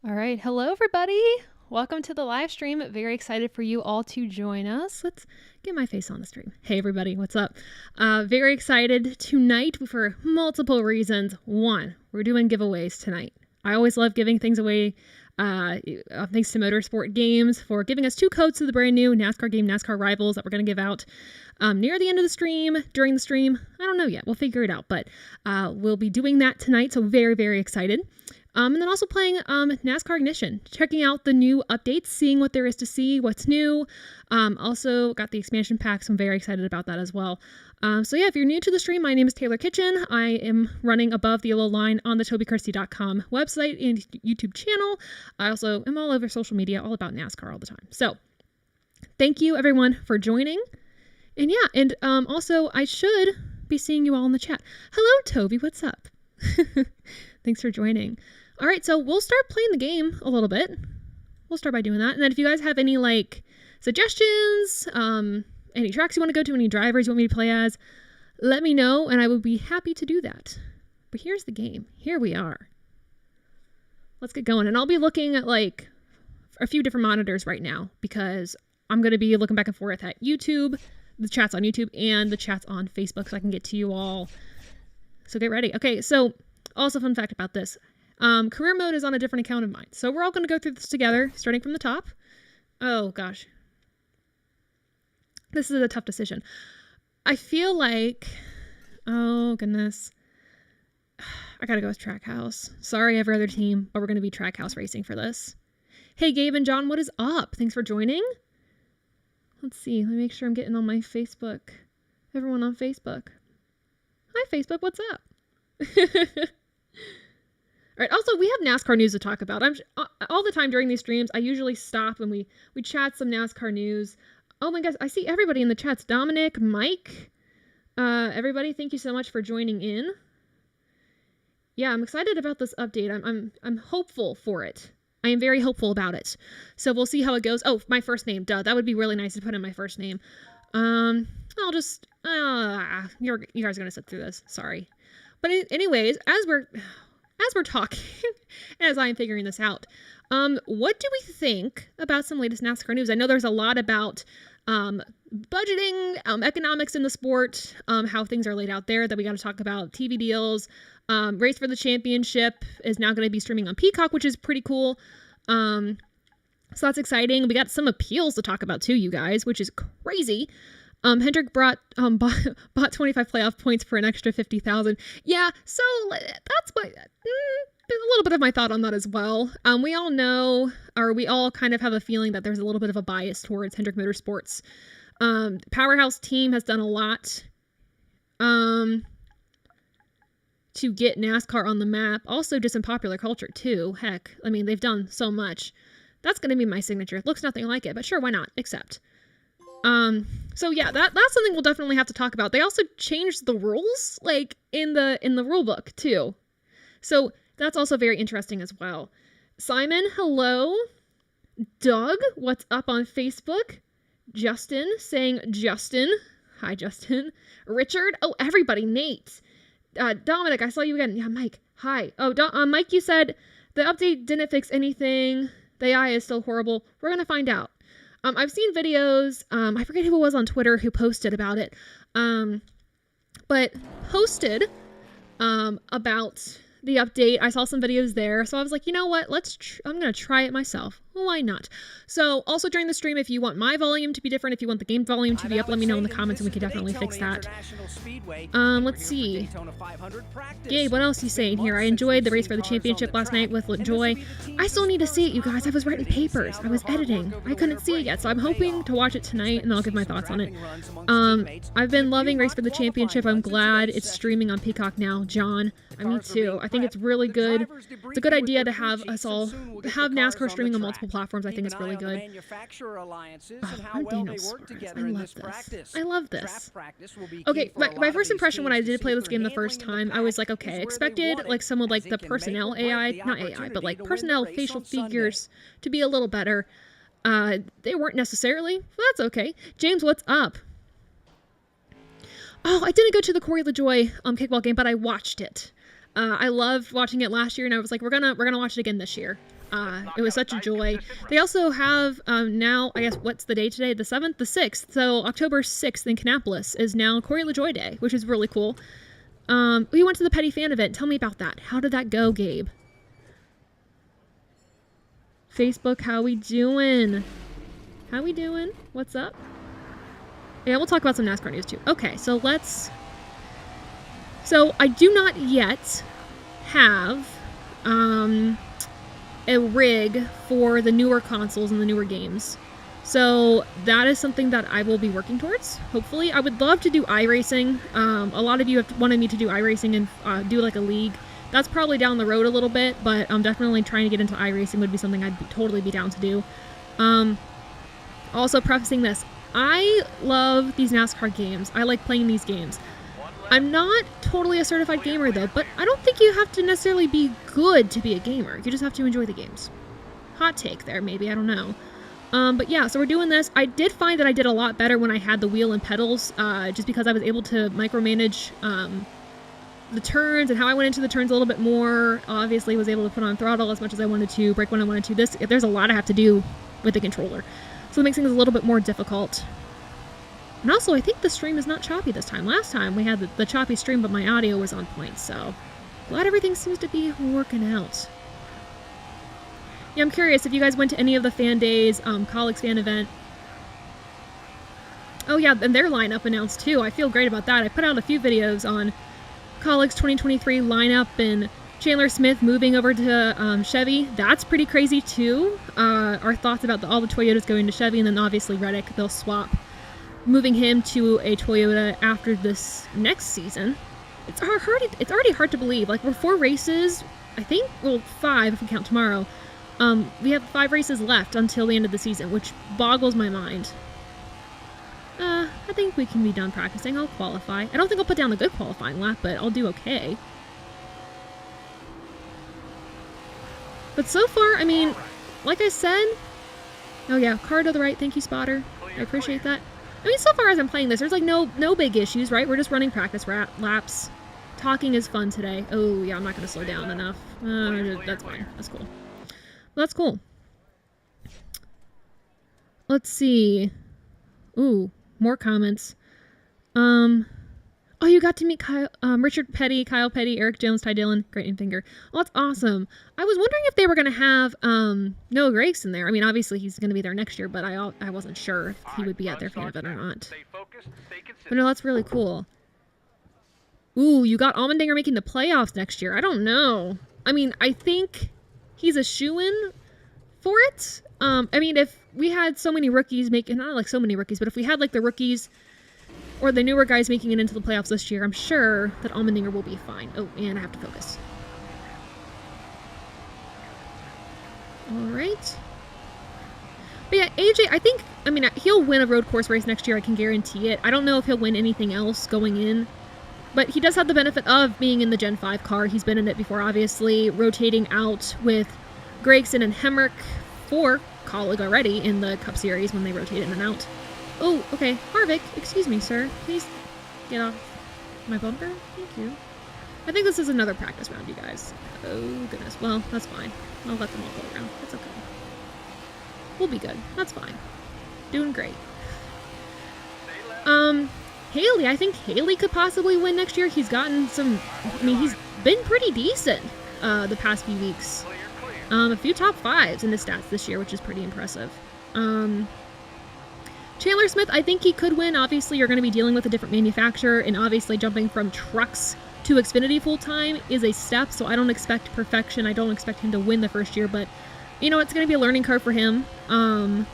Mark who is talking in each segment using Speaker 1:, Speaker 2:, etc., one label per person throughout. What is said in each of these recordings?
Speaker 1: All right. Hello, everybody. Welcome to the live stream. Very excited for you all to join us. Let's get my face on the stream. Hey, everybody. What's up? Very excited tonight for multiple reasons. One, we're doing giveaways tonight. I always love giving things away. Thanks to Motorsport Games for giving us 2 codes to the brand new NASCAR game, NASCAR Rivals, that we're going to give out near the end of the stream, during the stream. I don't know yet. We'll figure it out. But we'll be doing that tonight. So very, very excited. And then also playing NASCAR Ignition, checking out the new updates, seeing what there is to see, what's new. Also got the expansion pack, so I'm very excited about that as well. So yeah, if you're new to the stream, my name is Taylor Kitchen. I am running Above the Yellow Line on the TobyKirsty.com website and YouTube channel. I also am all over social media, all about NASCAR all the time. So thank you everyone for joining. And yeah, and also I should be seeing you all in the chat. Hello, Toby, what's up? Thanks for joining. All right, so we'll start playing the game a little bit. We'll start by doing that. And then if you guys have any like suggestions, any tracks you want to go to, any drivers you want me to play as, let me know and I will be happy to do that. But here's the game. Here we are. Let's get going. And I'll be looking at like a few different monitors right now because I'm going to be looking back and forth at YouTube, the chats on YouTube and the chats on Facebook so I can get to you all. So get ready. Okay, so also fun fact about this. Career mode is on a different account of mine. So we're all going to go through this together, starting from the top. Oh, gosh. This is a tough decision. I feel like... Oh, goodness. I gotta go with Trackhouse. Sorry, every other team, but we're going to be Trackhouse racing for this. Hey, Gabe and John, what is up? Thanks for joining. Let's see. Let me make sure I'm getting on my Facebook. Everyone on Facebook. Hi, Facebook. What's up? All right. Also, we have NASCAR news to talk about. All the time during these streams, I usually stop and we chat some NASCAR news. Oh my gosh, I see everybody in the chats. Dominic, Mike, everybody, thank you so much for joining in. Yeah, I'm excited about this update. I'm hopeful for it. I am very hopeful about it. So we'll see how it goes. Oh, my first name. Duh. That would be really nice to put in my first name. I'll just you guys are gonna sit through this. Sorry. But anyways, as we're talking, as I'm figuring this out, what do we think about some latest NASCAR news? I know there's a lot about budgeting, economics in the sport, how things are laid out there that we got to talk about. TV deals, Race for the Championship is now going to be streaming on Peacock, which is pretty cool. So that's exciting. We got some appeals to talk about too, you guys, which is crazy. Hendrick bought 25 playoff points for an extra 50,000. Yeah, so that's what a little bit of my thought on that as well. We all know, or we all kind of have a feeling that there's a little bit of a bias towards Hendrick Motorsports. Powerhouse Team has done a lot to get NASCAR on the map. Also just in popular culture too. Heck, I mean, they've done so much. That's going to be my signature. It looks nothing like it, but sure, why not? Accept. So yeah, that's something we'll definitely have to talk about. They also changed the rules, like in the rule book too. So that's also very interesting as well. Simon, hello. Doug, what's up on Facebook? Justin saying Justin. Hi, Justin. Richard. Oh, everybody. Nate. Dominic, I saw you again. Yeah, Mike. Hi. Oh, Mike, you said the update didn't fix anything. The AI is still horrible. We're going to find out. I've seen videos, I forget who it was on Twitter who posted about it, but posted about the update. I saw some videos there, so I was like, you know what, I'm going to try it myself. Why not? So also during the stream, if you want my volume to be different, if you want the game volume to be up, let me know in the comments and we can definitely fix that. Let's see. Gabe, what else are you saying here? I enjoyed the Race for the Championship last night with Joy. I still need to see it, you guys. I was writing papers. I was editing. I couldn't see it yet, so I'm hoping to watch it tonight and I'll give my thoughts on it. I've been loving Race for the Championship. I'm glad it's streaming on Peacock now. John, me too. I think it's really good. It's a good idea to have us all have NASCAR streaming on multiple platforms. I think it's really good. I'm Daniel Suarez. I love this. I love this. Okay, my first impression when I did play this game the first time, I was like, okay, expected like some of like the personnel AI, not AI, but like personnel facial figures to be a little better. They weren't necessarily, but that's okay. James, what's up? Oh, I didn't go to the Corey LaJoy kickball game, but I watched it. I loved watching it last year, and I was like, we're gonna watch it again this year. It was such a joy. They also have now, I guess, what's the day today? The 7th? The 6th. So October 6th in Kannapolis is now Corey LaJoy Day, which is really cool. We went to the Petty Fan event. Tell me about that. How did that go, Gabe? Facebook, how we doing? How we doing? What's up? Yeah, we'll talk about some NASCAR news too. Okay, so So I do not yet have a rig for the newer consoles and the newer games. So that is something that I will be working towards, hopefully. I would love to do iRacing. A lot of you have wanted me to do iRacing and do like a league. That's probably down the road a little bit, but I'm definitely trying to get into iRacing would be something I'd totally be down to do. Also prefacing this, I love these NASCAR games. I like playing these games. I'm not totally a certified gamer though, but I don't think you have to necessarily be good to be a gamer. You just have to enjoy the games. Hot take there, maybe, I don't know. But yeah, so we're doing this. I did find that I did a lot better when I had the wheel and pedals, just because I was able to micromanage the turns and how I went into the turns a little bit more. Obviously was able to put on throttle as much as I wanted to, brake when I wanted to. There's a lot I have to do with the controller. So it makes things a little bit more difficult. And also, I think the stream is not choppy this time. Last time we had the choppy stream, but my audio was on point, so glad everything seems to be working out. Yeah, I'm curious if you guys went to any of the fan days, Colleagues fan event. Oh yeah, and their lineup announced too. I feel great about that. I put out a few videos on Colleagues 2023 lineup and Chandler Smith moving over to Chevy. That's pretty crazy too. Our thoughts about all the Toyotas going to Chevy, and then obviously Reddick, they'll swap, moving him to a Toyota after this next season. It's already hard to believe. Like, we're 4 races, I think, well, 5 if we count tomorrow. We have 5 races left until the end of the season, which boggles my mind. I think we can be done practicing. I'll qualify. I don't think I'll put down a good qualifying lap, but I'll do okay. But so far, I mean, like I said... Oh yeah, car to the right. Thank you, Spotter. I appreciate that. I mean, so far as I'm playing this, there's like no big issues, right? We're just running practice laps. Talking is fun today. Oh yeah, I'm not going to slow down enough. That's fine. That's cool. Well, that's cool. Let's see. Ooh, more comments. Oh, you got to meet Kyle, Richard Petty, Kyle Petty, Eric Jones, Ty Dillon, Great and Finger. Oh, that's awesome. I was wondering if they were going to have Noah Gragson there. I mean, obviously he's going to be there next year, but I wasn't sure if he would be at their fan event or not. But no, that's really cool. Ooh, you got Allmendinger making the playoffs next year. I don't know. I mean, I think he's a shoo-in for it. I mean, if we had so many rookies making, not like so many rookies, but if we had like the rookies or the newer guys making it into the playoffs this year, I'm sure that Allmendinger will be fine. Oh, and I have to focus. All right. But yeah, AJ, I mean, he'll win a road course race next year. I can guarantee it. I don't know if he'll win anything else going in, but he does have the benefit of being in the Gen 5 car. He's been in it before, obviously, rotating out with Gragson and Hemrick for Colleague already in the Cup Series when they rotate in and out. Oh, okay. Harvick, excuse me, sir. Please get off my bumper. Thank you. I think this is another practice round, you guys. Oh, goodness. Well, that's fine. I'll let them all go around. That's okay. We'll be good. That's fine. Doing great. Haley. I think Haley could possibly win next year. He's gotten some... I mean, he's been pretty decent the past few weeks. A few top 5s in the stats this year, which is pretty impressive. Chandler Smith, I think he could win. Obviously, you're going to be dealing with a different manufacturer, and obviously jumping from trucks to Xfinity full-time is a step, so I don't expect perfection. I don't expect him to win the first year, but, you know, it's going to be a learning curve for him. So,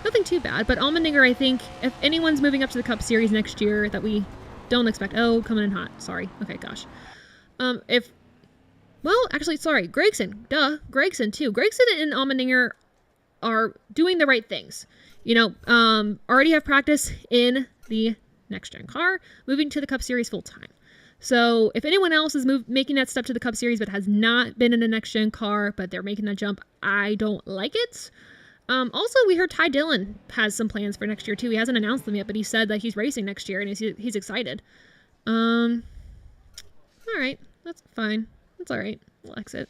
Speaker 1: nothing too bad. But Allmendinger, I think, if anyone's moving up to the Cup Series next year that we don't expect... Oh, coming in hot. Sorry. Okay, gosh. Well, actually, sorry. Gragson. Duh. Gragson, too. Gragson and Allmendinger are doing the right things. You know, already have practice in the next-gen car, moving to the Cup Series full-time. So if anyone else is making that step to the Cup Series but has not been in a next-gen car, but they're making that jump, I don't like it. Also, we heard Ty Dillon has some plans for next year, too. He hasn't announced them yet, but he said that he's racing next year, and he's excited. All right. That's fine. That's all right. We'll exit.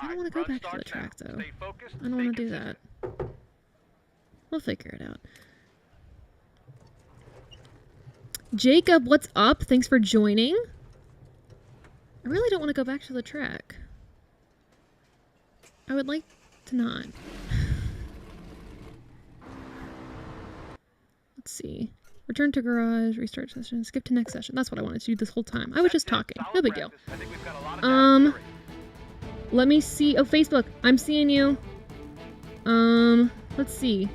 Speaker 1: I don't want to go back to the track, though. I don't want to do that. We'll figure it out. Jacob, what's up? Thanks for joining. I really don't want to go back to the track. I would like to not. Let's see. Return to garage, restart session, skip to next session. That's what I wanted to do this whole time. I was just talking. No big deal. Let me see. Oh, Facebook. I'm seeing you. Let's see.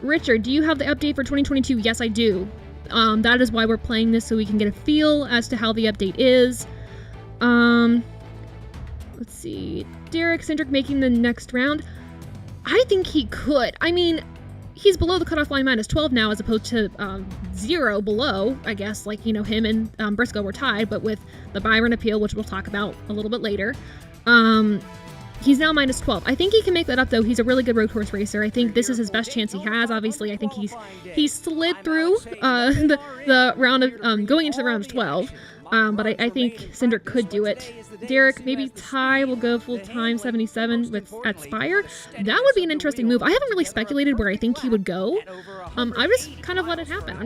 Speaker 1: Richard, do you have the update for 2022? Yes, I do. That is why we're playing this, so we can get a feel as to how the update is. Let's see. Derek Cindric making the next round. I think he could. I mean, he's below the cutoff line minus 12 now, as opposed to 0 below, I guess. Like, you know, him and Briscoe were tied, but with the Byron appeal, which we'll talk about a little bit later, he's now minus 12. I think he can make that up, though. He's a really good road course racer. I think this is his best chance he has. Obviously, I think he slid through the round of going into the round of 12. But I think Cindric could do it. Derek, maybe Ty will go full-time 77 at Spire. That would be an interesting move. I haven't really speculated where I think he would go. I just kind of let it happen.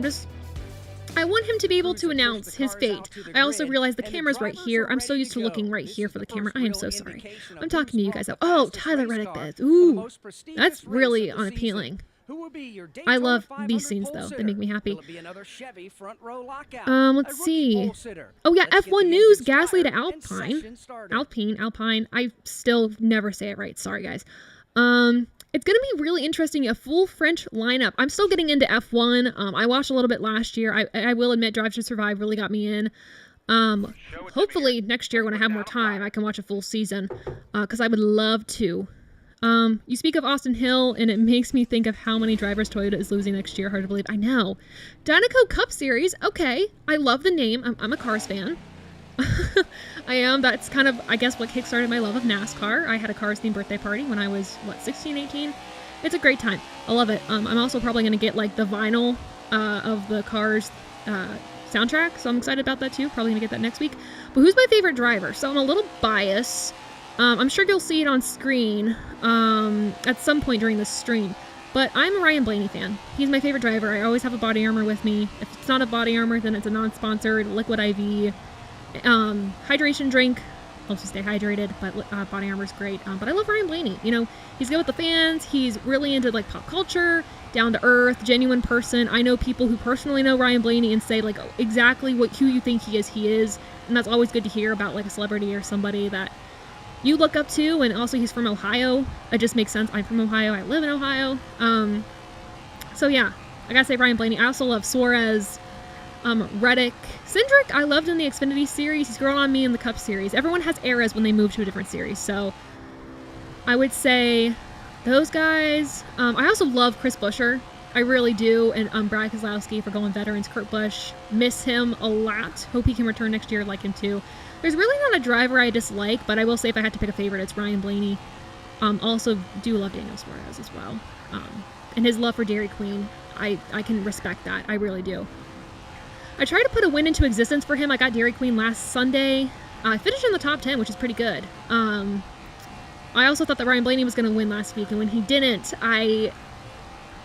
Speaker 1: I want him to be able to announce his fate. I also realize the camera's right here. I'm so used to looking right here for the camera. I am so sorry. I'm talking to you guys. Oh, Tyler Reddick beds. Ooh, that's really unappealing. I love these scenes, though. They make me happy. Let's see. Oh, yeah, F1 News, Gasly to Alpine. I still never say it right. Sorry, guys. It's going to be really interesting, a full French lineup. I'm still getting into F1. I watched a little bit last year. I will admit Drive to Survive really got me in. Hopefully next year when I have more time, I can watch a full season, because I would love to. You speak of Austin Hill, and it makes me think of how many drivers Toyota is losing next year. Hard to believe. I know. Dynaco Cup Series. Okay. I love the name. I'm a Cars fan. I am. That's kind of, I guess, what kickstarted my love of NASCAR. I had a Cars-themed birthday party when I was, 16, 18? It's a great time. I love it. I'm also probably going to get, like, the vinyl of the Cars soundtrack, so I'm excited about that, too. Probably going to get that next week. But who's my favorite driver? So I'm a little biased. I'm sure you'll see it on screen at some point during this stream. But I'm a Ryan Blaney fan. He's my favorite driver. I always have a body armor with me. If it's not a body armor, then it's a non-sponsored Liquid IV. Hydration drink. Helps you stay hydrated, but body armor's great. But I love Ryan Blaney. You know, he's good with the fans. He's really into, like, pop culture, down to earth, genuine person. I know people who personally know Ryan Blaney and say, like, exactly who you think he is. And that's always good to hear about, like, a celebrity or somebody that you look up to. And also he's from Ohio. It just makes sense. I'm from Ohio. I live in Ohio. So yeah, I gotta say Ryan Blaney. I also love Suarez, Reddick, Cindric. I loved in the Xfinity series. He's grown on me in the Cup series. Everyone has eras when they move to a different series. So I would say those guys. I also love Chris Buescher. I really do. And Brad Keselowski for going veterans. Kurt Busch. Miss him a lot. Hope he can return next year. Like him too. There's really not a driver I dislike, but I will say if I had to pick a favorite, it's Ryan Blaney. Also do love Daniel Suarez as well. And his love for Dairy Queen. I can respect that. I really do. I tried to put a win into existence for him. I got Dairy Queen last Sunday. I finished in the top 10, which is pretty good. I also thought that Ryan Blaney was going to win last week, and when he didn't, I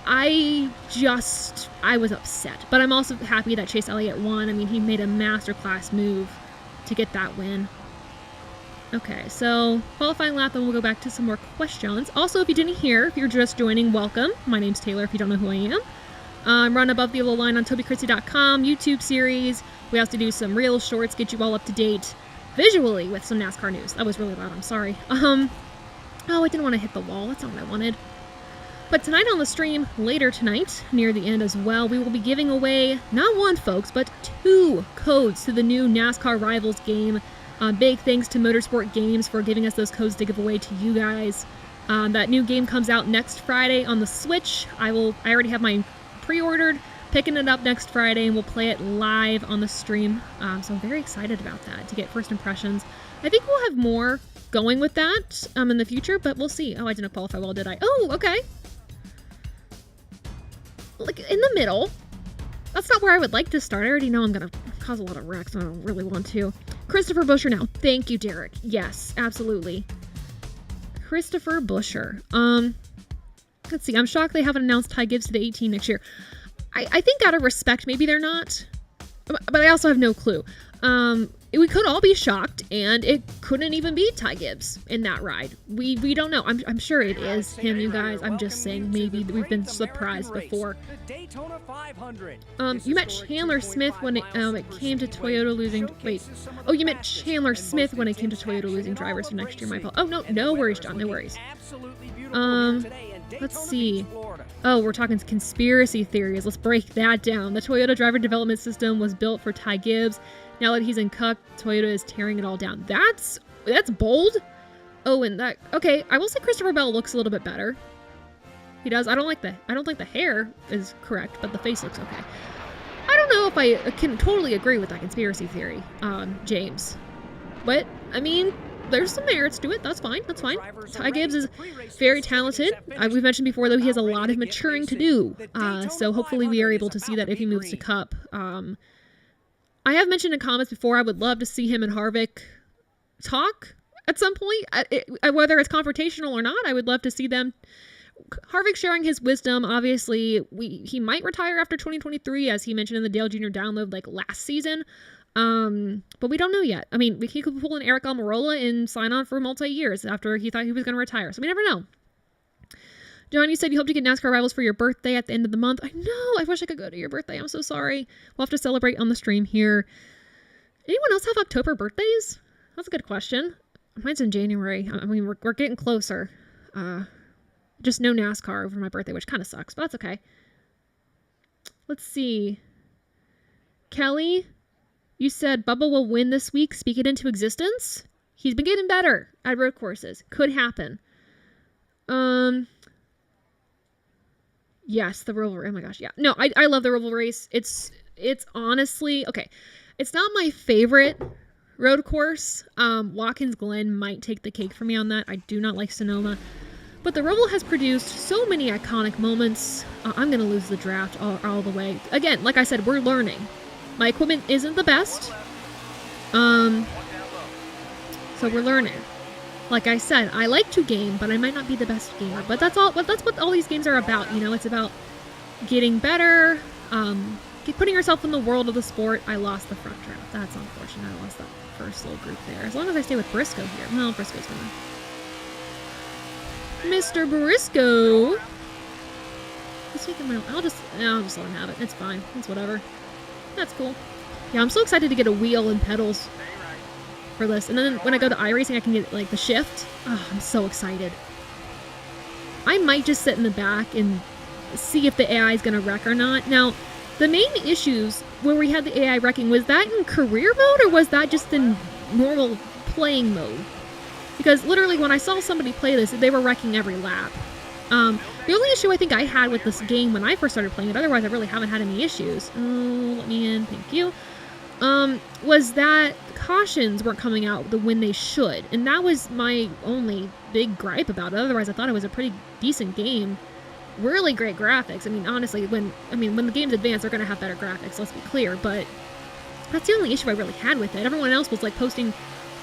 Speaker 1: was upset. But I'm also happy that Chase Elliott won. I mean, he made a masterclass move to get that win. Okay, so qualifying lap, and we'll go back to some more questions. Also, if you didn't hear, if you're just joining, welcome. My name's Taylor, if you don't know who I am. Run above the yellow line on TobyChristie.com, YouTube series. We also do some real shorts, get you all up to date visually with some NASCAR news. That was really loud, I'm sorry. Oh, I didn't want to hit the wall. That's not what I wanted. But tonight on the stream, later tonight, near the end as well, we will be giving away, not one, folks, but 2 codes to the new NASCAR Rivals game. Big thanks to Motorsport Games for giving us those codes to give away to you guys. That new game comes out next Friday on the Switch. I already have mine pre-ordered, picking it up next Friday, and we'll play it live on the stream. So I'm very excited about that, to get first impressions. I think we'll have more going with that in the future, but we'll see. Oh, I didn't qualify well, did I? Oh, okay. Like, in the middle. That's not where I would like to start. I already know I'm going to cause a lot of wrecks. I don't really want to. Christopher Buescher now. Thank you, Derek. Yes, absolutely. Christopher Buescher. Let's see. I'm shocked they haven't announced Ty Gibbs to the 18 next year. I think out of respect, maybe they're not. But I also have no clue. We could all be shocked, and it couldn't even be Ty Gibbs in that ride. We don't know. I'm sure it is him, you guys. I'm just saying maybe we've been surprised before. You met Chandler Smith when it came to Toyota losing... Wait. Oh, you met Chandler Smith when it came to Toyota losing drivers for next year, my fault. Oh, no worries, John. No worries. Let's see. Oh, we're talking conspiracy theories. Let's break that down. The Toyota driver development system was built for Ty Gibbs. Now that he's in Cup, Toyota is tearing it all down. That's bold. Oh, and that... Okay, I will say Christopher Bell looks a little bit better. He does. I don't think the hair is correct, but the face looks okay. I don't know if I can totally agree with that conspiracy theory, James. But, I mean... There's some merits to it. That's fine. Ty Gibbs is very talented. We've mentioned before, though, he has a lot of maturing to do. So hopefully we are able to see that if he moves to Cup. I have mentioned in comments before, I would love to see him and Harvick talk at some point. Whether it's confrontational or not, I would love to see them. Harvick sharing his wisdom. Obviously, he might retire after 2023, as he mentioned in the Dale Jr. download last season. But we don't know yet. I mean, he could pull an Eric Almirola and sign on for multi-years after he thought he was going to retire. So we never know. John, you said you hope to get NASCAR rivals for your birthday at the end of the month. I know. I wish I could go to your birthday. I'm so sorry. We'll have to celebrate on the stream here. Anyone else have October birthdays? That's a good question. Mine's in January. I mean, we're getting closer. Just no NASCAR over my birthday, which kind of sucks, but that's okay. Let's see. Kelly... You said Bubba will win this week. Speak it into existence. He's been getting better at road courses. Could happen. Yes, the Roval. Oh my gosh, yeah. No, I love the Roval race. It's honestly okay. It's not my favorite road course. Watkins Glen might take the cake for me on that. I do not like Sonoma, but the Roval has produced so many iconic moments. I'm gonna lose the draft all the way. Again, like I said, we're learning. My equipment isn't the best. So we're learning. Like I said, I like to game, but I might not be the best gamer. But that's what all these games are about. You know, it's about getting better, putting yourself in the world of the sport. I lost the front draft. That's unfortunate. I lost that first little group there. As long as I stay with Briscoe here. Well, Briscoe's gonna... Mr. Briscoe! He's taking my... I'll just let him have it. It's fine. It's whatever. That's cool. Yeah, I'm so excited to get a wheel and pedals for this. And then when I go to iRacing, I can get, the shift. Oh, I'm so excited. I might just sit in the back and see if the AI is going to wreck or not. Now, the main issues where we had the AI wrecking, was that in career mode or was that just in normal playing mode? Because literally when I saw somebody play this, they were wrecking every lap. The only issue I think I had with this game when I first started playing it, otherwise I really haven't had any issues. Oh, let me in, thank you. Was that cautions weren't coming out when they should. And that was my only big gripe about it. Otherwise, I thought it was a pretty decent game. Really great graphics. I mean, honestly, when the game's advanced, they're going to have better graphics, let's be clear. But that's the only issue I really had with it. Everyone else was, posting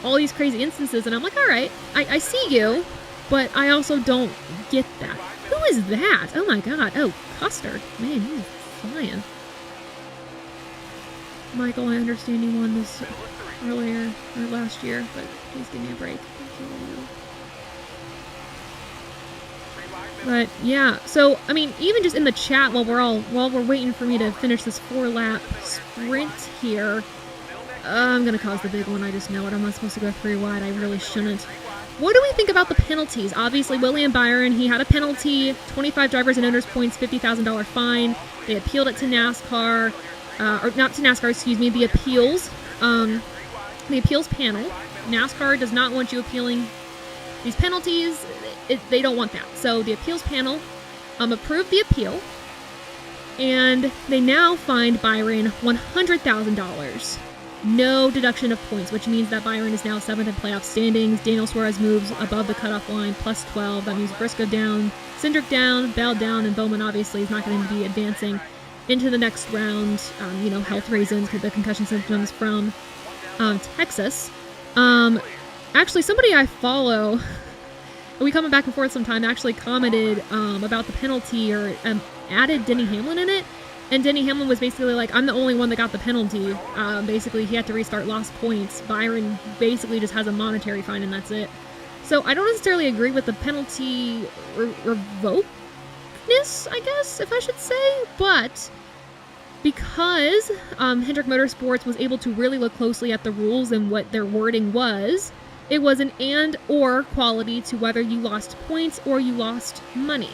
Speaker 1: all these crazy instances, and I'm like, all right, I see you. But I also don't get that. Who is that? Oh my god. Oh, Custard. Man, he's flying. Michael, I understand you won this earlier, or last year, but please give me a break. But, yeah. So, I mean, even just in the chat while we're waiting for me to finish this 4-lap sprint here, I'm gonna cause the big one, I just know it. I'm not supposed to go 3 wide. I really shouldn't. What do we think about the penalties? Obviously, William Byron, he had a penalty, 25 drivers and owners points, $50,000 fine. They appealed it to NASCAR, or not to NASCAR, excuse me, the appeals panel. NASCAR does not want you appealing these penalties. They don't want that. So the appeals panel approved the appeal, and they now fined Byron $100,000. No deduction of points, which means that Byron is now 7th in playoff standings. Daniel Suarez moves above the cutoff line, plus 12. That means Briscoe down, Cindric down, Bell down, and Bowman obviously is not going to be advancing into the next round. Health reasons, the concussion symptoms from Texas. Actually, somebody I follow, we come back and forth sometime, actually commented about the penalty or added Denny Hamlin in it. And Denny Hamlin was basically like, I'm the only one that got the penalty. Basically, he had to restart, lost points. Byron basically just has a monetary fine, and that's it. So I don't necessarily agree with the penalty revokeness, I guess, if I should say. But because Hendrick Motorsports was able to really look closely at the rules and what their wording was, it was an and/or quality to whether you lost points or you lost money.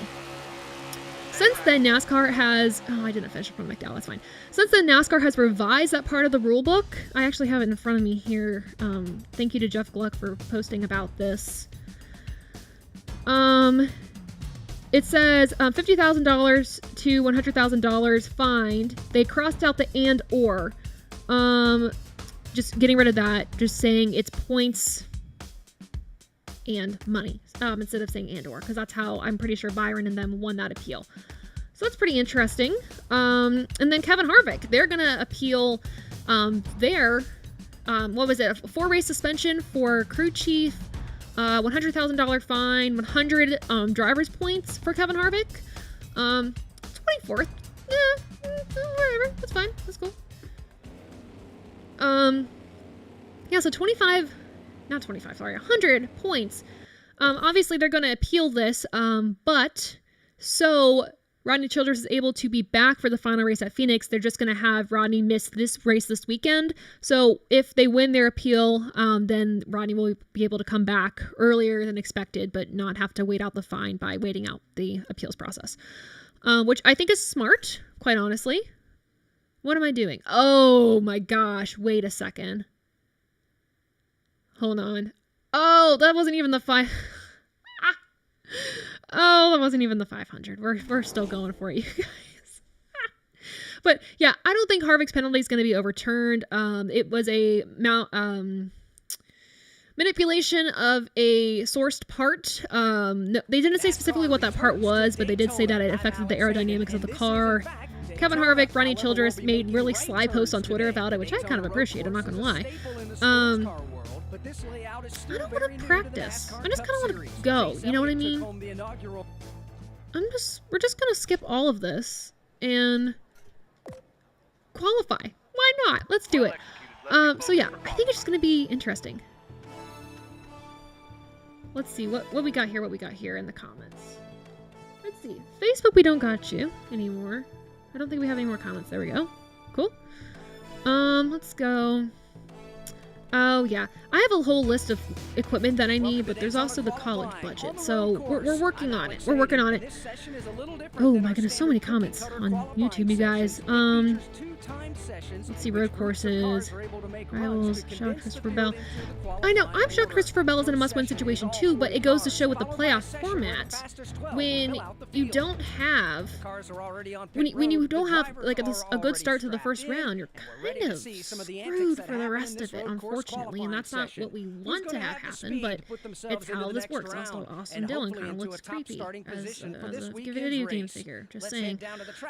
Speaker 1: Since then, NASCAR has... Oh, I didn't finish it from McDowell. That's fine. Since then, NASCAR has revised that part of the rule book. I actually have it in front of me here. Thank you to Jeff Gluck for posting about this. It says $50,000 to $100,000 fined. They crossed out the and/or. Just getting rid of that. Just saying it's points and money instead of saying and/or, because that's how I'm pretty sure Byron and them won that appeal. So that's pretty interesting. And then Kevin Harvick, they're gonna appeal their what was it, a 4-race suspension for crew chief, $100,000 fine, 100 driver's points for Kevin Harvick. 24th, whatever, that's fine, that's cool. Yeah, so 100 points. Obviously, they're going to appeal this, but so Rodney Childers is able to be back for the final race at Phoenix. They're just going to have Rodney miss this race this weekend. So if they win their appeal, then Rodney will be able to come back earlier than expected, but not have to wait out the fine by waiting out the appeals process, which I think is smart, quite honestly. What am I doing? Oh my gosh, wait a second. Hold on. Oh, that wasn't even the 5. Oh, that wasn't even the 500. We're still going for it, you guys. But yeah, I don't think Harvick's penalty is going to be overturned. It was a manipulation of a sourced part. No, they didn't say specifically what that part was, but they did say that it affected the aerodynamics of the car. Kevin Harvick, Rodney Childers made really sly posts on Twitter about it, which I kind of appreciate, I'm not going to lie. I don't want to practice. I just kind of want to go, you know what I mean? We're just going to skip all of this and qualify. Why not? Let's do it. So yeah, I think it's just going to be interesting. Let's see what we got here in the comments. Let's see. Facebook, we don't got you anymore. I don't think we have any more comments. There we go. Cool. Let's go. Oh, yeah. I have a whole list of equipment that I need, but there's also the college budget. So we're working on it. We're working on it. Oh, my goodness. So many comments on YouTube, you guys. Let's see. Road courses. Rivals. Shocked Christopher Bell. I know. I'm shocked Christopher Bell is in a must-win situation, too, but it goes to show with the playoff format, when you don't have... When you don't have, like, a good start to the first round, you're kind of screwed for the rest of it, unfortunately, and that's not what we want to have happen, but it's how this works. Also, Austin Dillon kind of looks creepy as a video game figure, just saying.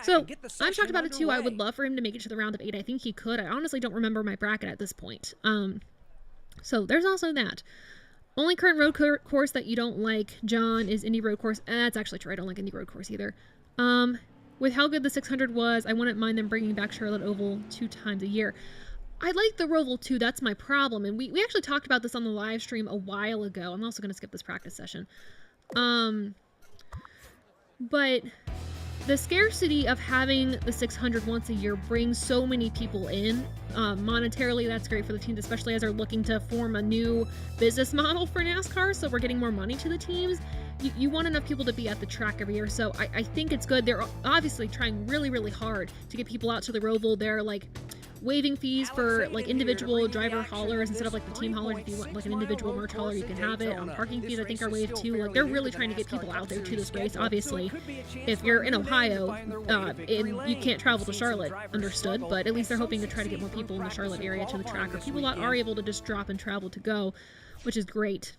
Speaker 1: So, I'm shocked about it too. I would love for him to make it to the round of 8. I think he could. I honestly don't remember my bracket at this point. So, there's also that. Only current road course that you don't like, John, is Indy Road Course. That's actually true. I don't like Indy Road Course either. With how good the 600 was, I wouldn't mind them bringing back Charlotte Oval 2 times a year. I like the Roval too, that's my problem. And we actually talked about this on the live stream a while ago. I'm also going to skip this practice session. But the scarcity of having the 600 once a year brings so many people in. Monetarily, that's great for the teams, especially as they're looking to form a new business model for NASCAR, so we're getting more money to the teams. You want enough people to be at the track every year, so I think it's good. They're obviously trying really, really hard to get people out to the Roval. They're like waiving fees for like individual driver haulers instead of like the team haulers. If you want like an individual merch hauler, you can have it. Parking fees I think are waived too. Like they're really trying to get people out there to this race. Obviously, if you're in Ohio and you can't travel to Charlotte, understood, but at least they're hoping to try to get more people in the Charlotte area to the track, or people that are able to just drop and travel to go, which is great.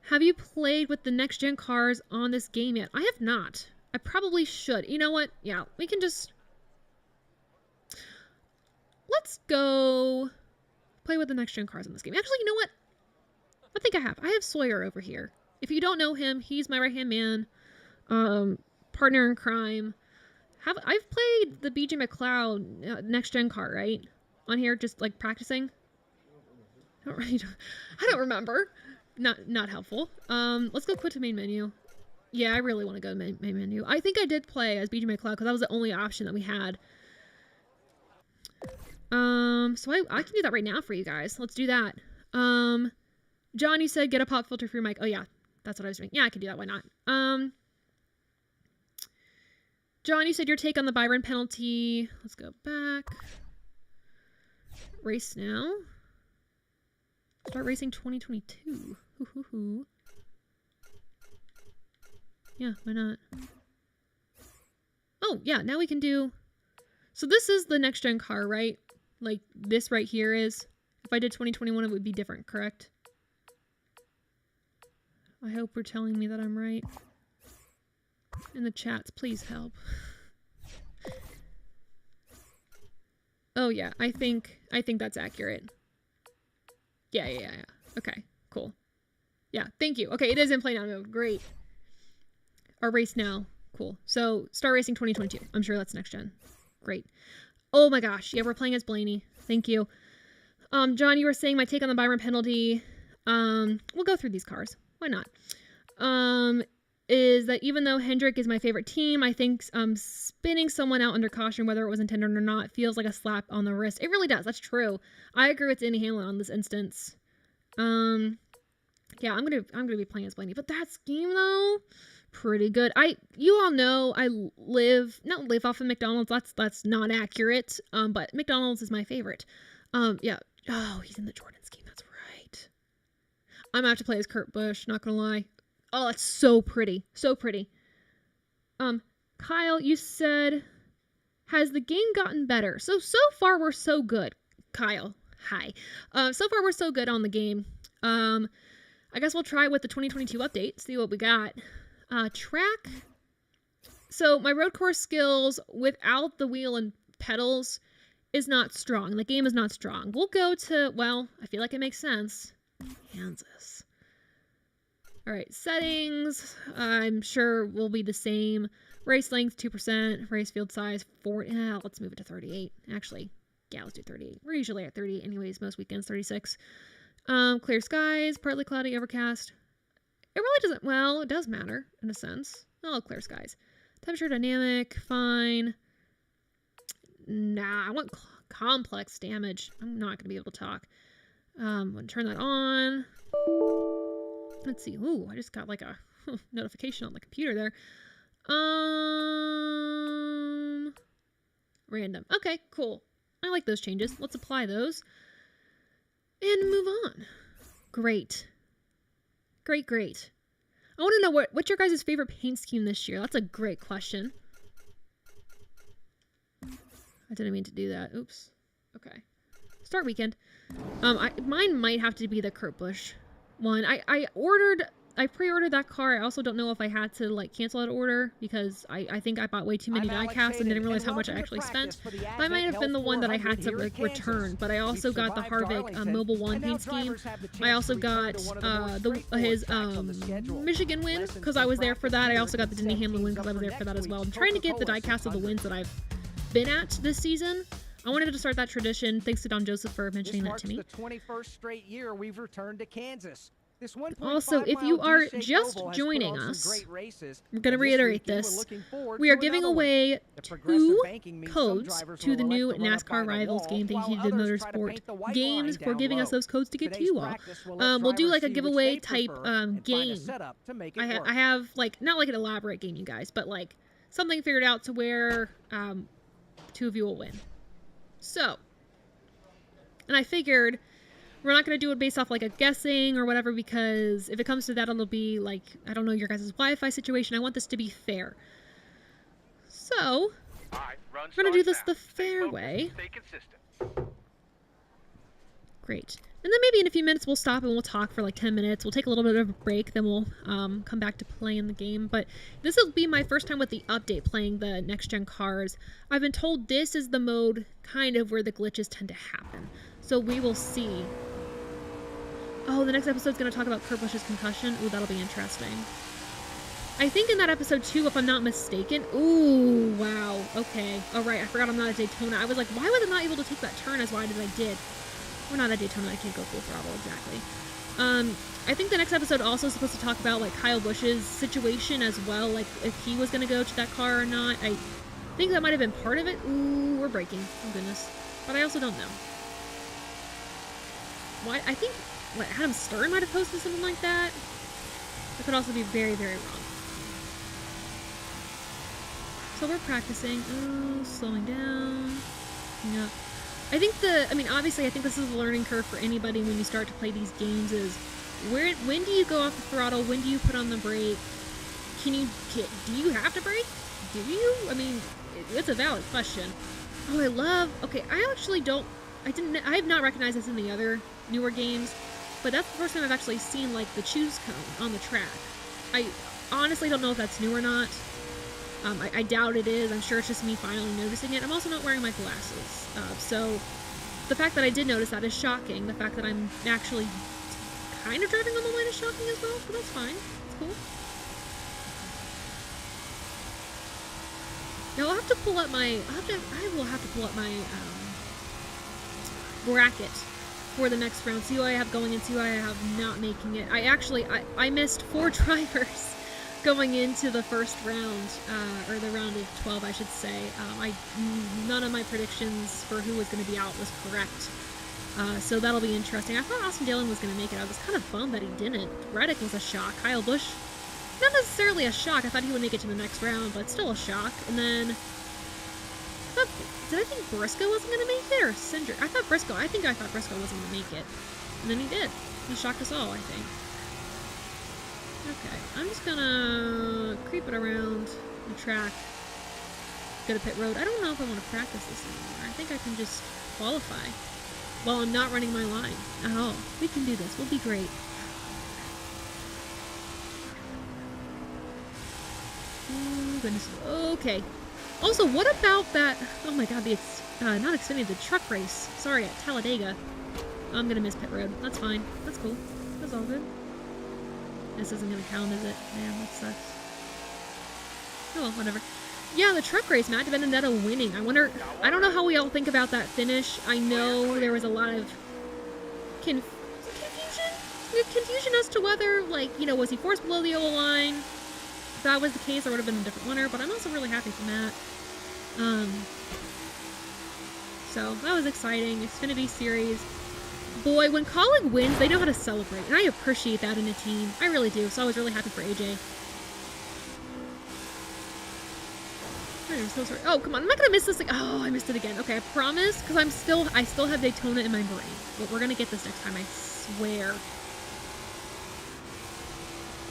Speaker 1: Have you played with the next gen cars on this game yet? I have not. I probably should. You know what? Yeah, we can just... Let's go play with the next gen cars in this game. Actually, you know what? I think I have. I have Sawyer over here. If you don't know him, he's my right-hand man, partner in crime. I've played the BJ McLeod next gen car, right? On here, just like practicing. I don't remember. Not helpful. Let's go quit to main menu. Yeah, I really want to go to main menu. I think I did play as BJ McLeod because that was the only option that we had. So I can do that right now for you guys. Let's do that. Johnny said get a pop filter for your mic. Oh yeah, that's what I was doing. Yeah, I can do that. Why not? Johnny said your take on the Byron penalty. Let's go back. Race now. Start racing 2022. Hoo-hoo-hoo. Yeah, why not? Oh, yeah, now we can do... So this is the next gen car, right? Like, this right here is. If I did 2021, it would be different, correct? I hope we're telling me that I'm right. In the chats, please help. Oh, yeah, I think that's accurate. Yeah. Okay, cool. Yeah, thank you. Okay, it is in play now mode. Great. Our race now. Cool. So, start racing 2022. I'm sure that's next gen. Great. Oh my gosh. Yeah, we're playing as Blaney. Thank you. John, you were saying my take on the Byron penalty. We'll go through these cars. Why not? Is that even though Hendrick is my favorite team, I think spinning someone out under caution, whether it was intended or not, feels like a slap on the wrist. It really does. That's true. I agree with Andy Hamlin on this instance. Yeah, I'm gonna be playing as Blaney, but that scheme though, pretty good. You all know I not live off of McDonald's. That's not accurate. But McDonald's is my favorite. Yeah. Oh, he's in the Jordan scheme. That's right. I'm gonna have to play as Kurt Busch. Not gonna lie. Oh, that's so pretty. So pretty. Kyle, you said, has the game gotten better? So far we're so good. Kyle, hi. So far we're so good on the game. I guess we'll try with the 2022 update, see what we got. Track. So my road course skills without the wheel and pedals is not strong. The game is not strong. We'll go to, well, I feel like it makes sense. Kansas. All right, settings, I'm sure will be the same. Race length, 2%. Race field size, 4. Let's move it to 38. Actually, yeah, let's do 38. We're usually at 30 anyways, most weekends, 36. Clear skies, partly cloudy, overcast. It really doesn't, well, it does matter in a sense. Oh, clear skies. Temperature dynamic, fine. Nah, I want complex damage. I'm not going to be able to talk. I'm going to turn that on. Let's see. Ooh, I just got like a notification on the computer there. Random. Okay, cool. I like those changes. Let's apply those. And move on. Great. Great. I want to know what's your guys' favorite paint scheme this year? That's a great question. I didn't mean to do that. Oops. Okay. Start weekend. Mine might have to be the Kurt Busch one. I pre-ordered that car. I also don't know if I had to like cancel that order because I think I bought way too many die casts and didn't realize how much I actually spent. That might have been the one that I had to return, but I also got the Harvick Mobile 1 paint scheme. I also got his Michigan win because I was there for that. I also got the Denny Hamlin win because I was there for that as well. I'm trying to get the die cast of the wins that I've been at this season. I wanted to start that tradition. Thanks to Don Joseph for mentioning that to me.
Speaker 2: This marks the 21st straight year we've returned to Kansas.
Speaker 1: Also, if you are just joining us, I'm going to reiterate this. We are giving away 2 codes to the new NASCAR Rivals game. Thank you to the Motorsport Games for giving us those codes to give to you all. We'll do like a giveaway type game. I have like, not like an elaborate game, you guys, but like something figured out to where 2 of you will win. So, and I figured we're not going to do it based off like a guessing or whatever, because if it comes to that, it'll be like, I don't know your guys' Wi-Fi situation. I want this to be fair. So, we're going to do this the fair way. Great. And then maybe in a few minutes we'll stop and we'll talk for like 10 minutes. We'll take a little bit of a break, then we'll come back to playing the game. But this will be my first time with the update playing the next-gen cars. I've been told this is the mode kind of where the glitches tend to happen. So we will see. Oh, the next episode's going to talk about Kurt Busch's concussion. Ooh, that'll be interesting. I think in that episode too, if I'm not mistaken. Ooh, wow. Okay. All right. I forgot I'm not at Daytona. I was like, why was I not able to take that turn as wide as I did? We're not at Daytona. I can't go full throttle exactly. I think the next episode also is supposed to talk about like Kyle Busch's situation as well, like if he was going to go to that car or not. I think that might have been part of it. Ooh, we're braking. Oh goodness. But I also don't know. Why? I think what Adam Stern might have posted something like that. That could also be very, very wrong. So we're practicing. Oh, slowing down. Yeah. I think obviously I think this is a learning curve for anybody when you start to play these games is when do you go off the throttle? When do you put on the brake? Do you have to brake? Do you? I mean, it's a valid question. Oh, okay, I have not recognized this in the other newer games, but that's the first time I've actually seen like the choose cone on the track. I honestly don't know if that's new or not. I doubt it is. I'm sure it's just me finally noticing it. I'm also not wearing my glasses. So the fact that I did notice that is shocking. The fact that I'm actually kind of driving on the line is shocking as well, but that's fine. It's cool. Now I'll have to pull up I will have to pull up my bracket for the next round. See who I have going and see who I have not making it. I missed 4 drivers going into the first round, or the round of 12, I should say. None of my predictions for who was going to be out was correct. So that'll be interesting. I thought Austin Dillon was going to make it. I was kind of bummed that he didn't. Reddick was a shock. Kyle Busch, not necessarily a shock. I thought he would make it to the next round, but still a shock. And then, did I think Briscoe wasn't going to make it, or Cindric? I thought Briscoe wasn't going to make it. And then he did. He shocked us all, I think. Okay, I'm just gonna creep it around the track, go to pit road. I don't know if I want to practice this anymore. I think I can just qualify while I'm not running my line at all. We can do this. We'll be great. Oh, goodness. Okay. Also, what about that? Oh my god, not Xfinity, the truck race. Sorry, at Talladega. I'm gonna miss pit road. That's fine. That's cool. That's all good. This isn't gonna count, is it? Man, that sucks. Oh well, whatever. Yeah, the truck race, Matt Benedetto winning. I don't know how we all think about that finish. I know there was a lot of confusion as to whether, like, you know, was he forced below the yellow line? If that was the case, there would have been a different winner, but I'm also really happy for Matt. So that was exciting. Xfinity Series. Boy, when Colleague wins, they know how to celebrate, and I appreciate that in a team. I really do, so I was really happy for AJ. I'm so sorry. Oh, come on, I'm not gonna miss this. Oh, I missed it again. Okay, I promise, because I still have Daytona in my brain. But we're gonna get this next time, I swear.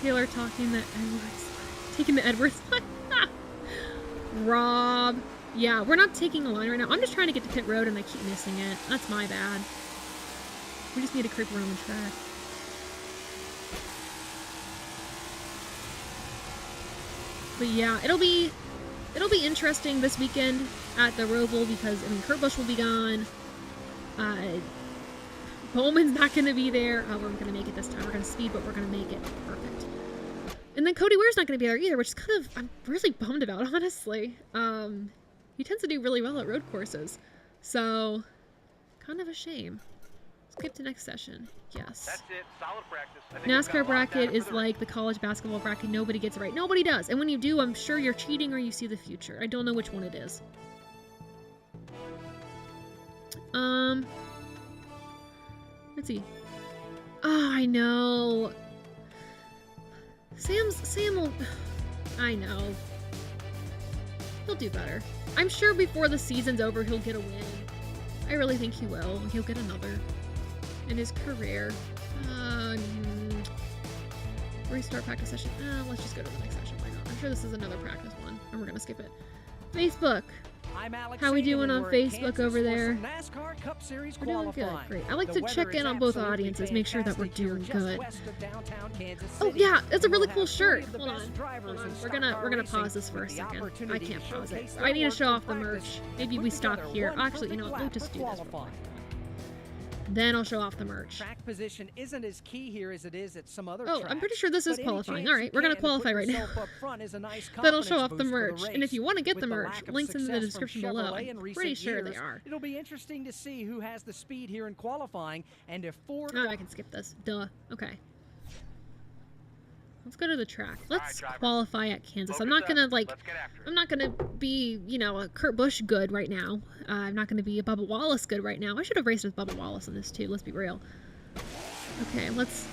Speaker 1: Taylor taking the Edwards line. Rob. Yeah, we're not taking a line right now. I'm just trying to get to pit road, and I keep missing it. That's my bad. We just need to creep around the track. But yeah, it'll be interesting this weekend at the Roval because, I mean, Kurt Busch will be gone. Bowman's not going to be there. Oh, we're going to make it this time. We're going to speed, but we're going to make it. Perfect. And then Cody Ware's not going to be there either, which is kind of, I'm really bummed about, honestly. He tends to do really well at road courses. So, kind of a shame. Skip to next session. Yes. That's it. Solid practice. NASCAR bracket is like the college basketball bracket. Nobody gets it right. Nobody does. And when you do, I'm sure you're cheating or you see the future. I don't know which one it is. Let's see. Oh, I know. Sam will... I know. He'll do better. I'm sure before the season's over, he'll get a win. I really think he will. He'll get another in his career. Restart practice session. Let's just go to the next session. Why not? I'm sure this is another practice one, and we're gonna skip it. Facebook. How we doing on Facebook over there? We're doing good. Great. I like to check in on both audiences, make sure that we're doing good. Oh yeah, it's a really cool shirt. Hold on. We're gonna pause this for a second. I can't pause it. I need to show off the merch. Maybe we stop here. Actually, you know what? We'll just do this. Then I'll show off the merch.
Speaker 2: Track position isn't as key here as it is at some other
Speaker 1: Oh,
Speaker 2: tracks,
Speaker 1: I'm pretty sure this is
Speaker 2: but any
Speaker 1: qualifying.
Speaker 2: chance
Speaker 1: All right,
Speaker 2: you
Speaker 1: we're going
Speaker 2: can
Speaker 1: to qualify
Speaker 2: put
Speaker 1: right now.
Speaker 2: yourself up front is a nice
Speaker 1: Then I'll show
Speaker 2: confidence
Speaker 1: off the
Speaker 2: boost for
Speaker 1: merch. And if you want to get
Speaker 2: With
Speaker 1: the
Speaker 2: the
Speaker 1: merch,
Speaker 2: lack of
Speaker 1: links in the
Speaker 2: success from
Speaker 1: description below.
Speaker 2: Chevrolet in
Speaker 1: I'm
Speaker 2: recent
Speaker 1: pretty sure they
Speaker 2: years,
Speaker 1: are.
Speaker 2: It'll be interesting to see who has the speed here in qualifying, and if Ford...
Speaker 1: Oh, I can skip this. Duh. Okay. Let's go to the track. Let's qualify at Kansas. I'm not gonna I'm not gonna be, you know, a Kurt Busch good right now. I'm not gonna be a Bubba Wallace good right now. I should have raced with Bubba Wallace in this too. Let's be real. Okay, let's.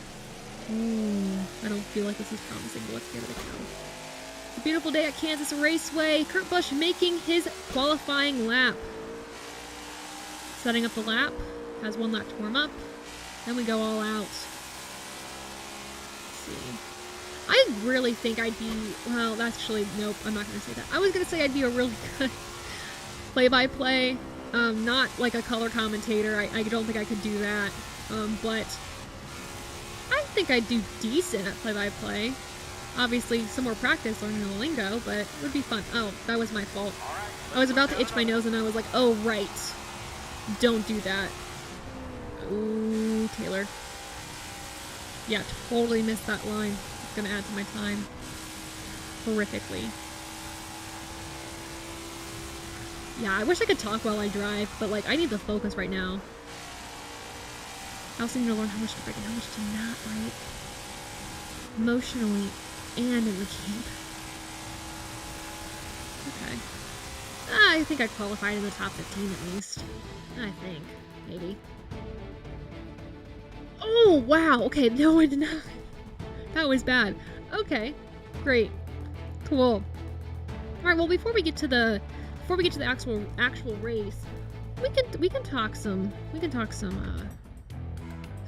Speaker 1: I don't feel like this is promising, but let's give it a go. It's a beautiful day at Kansas Raceway. Kurt Busch making his qualifying lap. Setting up the lap. Has one lap to warm up. Then we go all out. Let's see. I really think I'd be, well, actually, nope, I'm not going to say that. I was going to say I'd be a really good play-by-play, not like a color commentator. I don't think I could do that, but I think I'd do decent at play-by-play. Obviously, some more practice learning the lingo, but it would be fun. Oh, that was my fault. I was about to itch my nose and I was like, oh, right. Don't do that. Ooh, Taylor. Yeah, totally missed that line. Gonna add to my time horrifically. Yeah, I wish I could talk while I drive, but like I need the focus right now. I also need to learn how much to brake and how much to not brake. Emotionally and in the game. Okay. I think I qualified in the top 15 at least. I think. Maybe. Oh, wow. Okay, no, I did not. That was bad. Okay, great, cool. All right. Well, before we get to the actual race, we can talk some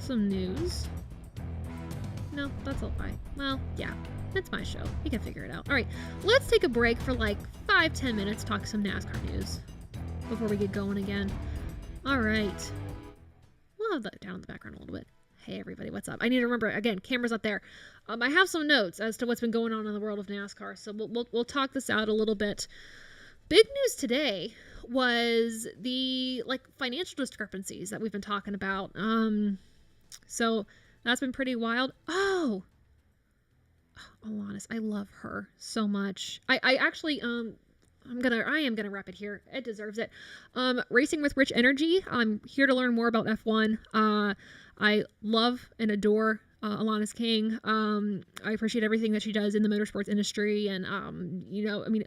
Speaker 1: news. No, that's all right. Well, yeah, it's my show. We can figure it out. All right, let's take a break for like 5-10 minutes. Talk some NASCAR news before we get going again. All right. We'll have that down in the background a little bit. Hey everybody, what's up? I need to remember, again, camera's up there. I have some notes as to what's been going on in the world of NASCAR, so we'll talk this out a little bit. Big news today was the financial discrepancies that we've been talking about. So that's been pretty wild. Oh, Alanis, I love her so much. I actually I am gonna wrap it here. It deserves it. Racing with Rich Energy. I'm here to learn more about F1. I love and adore Alanis King. I appreciate everything that she does in the motorsports industry and,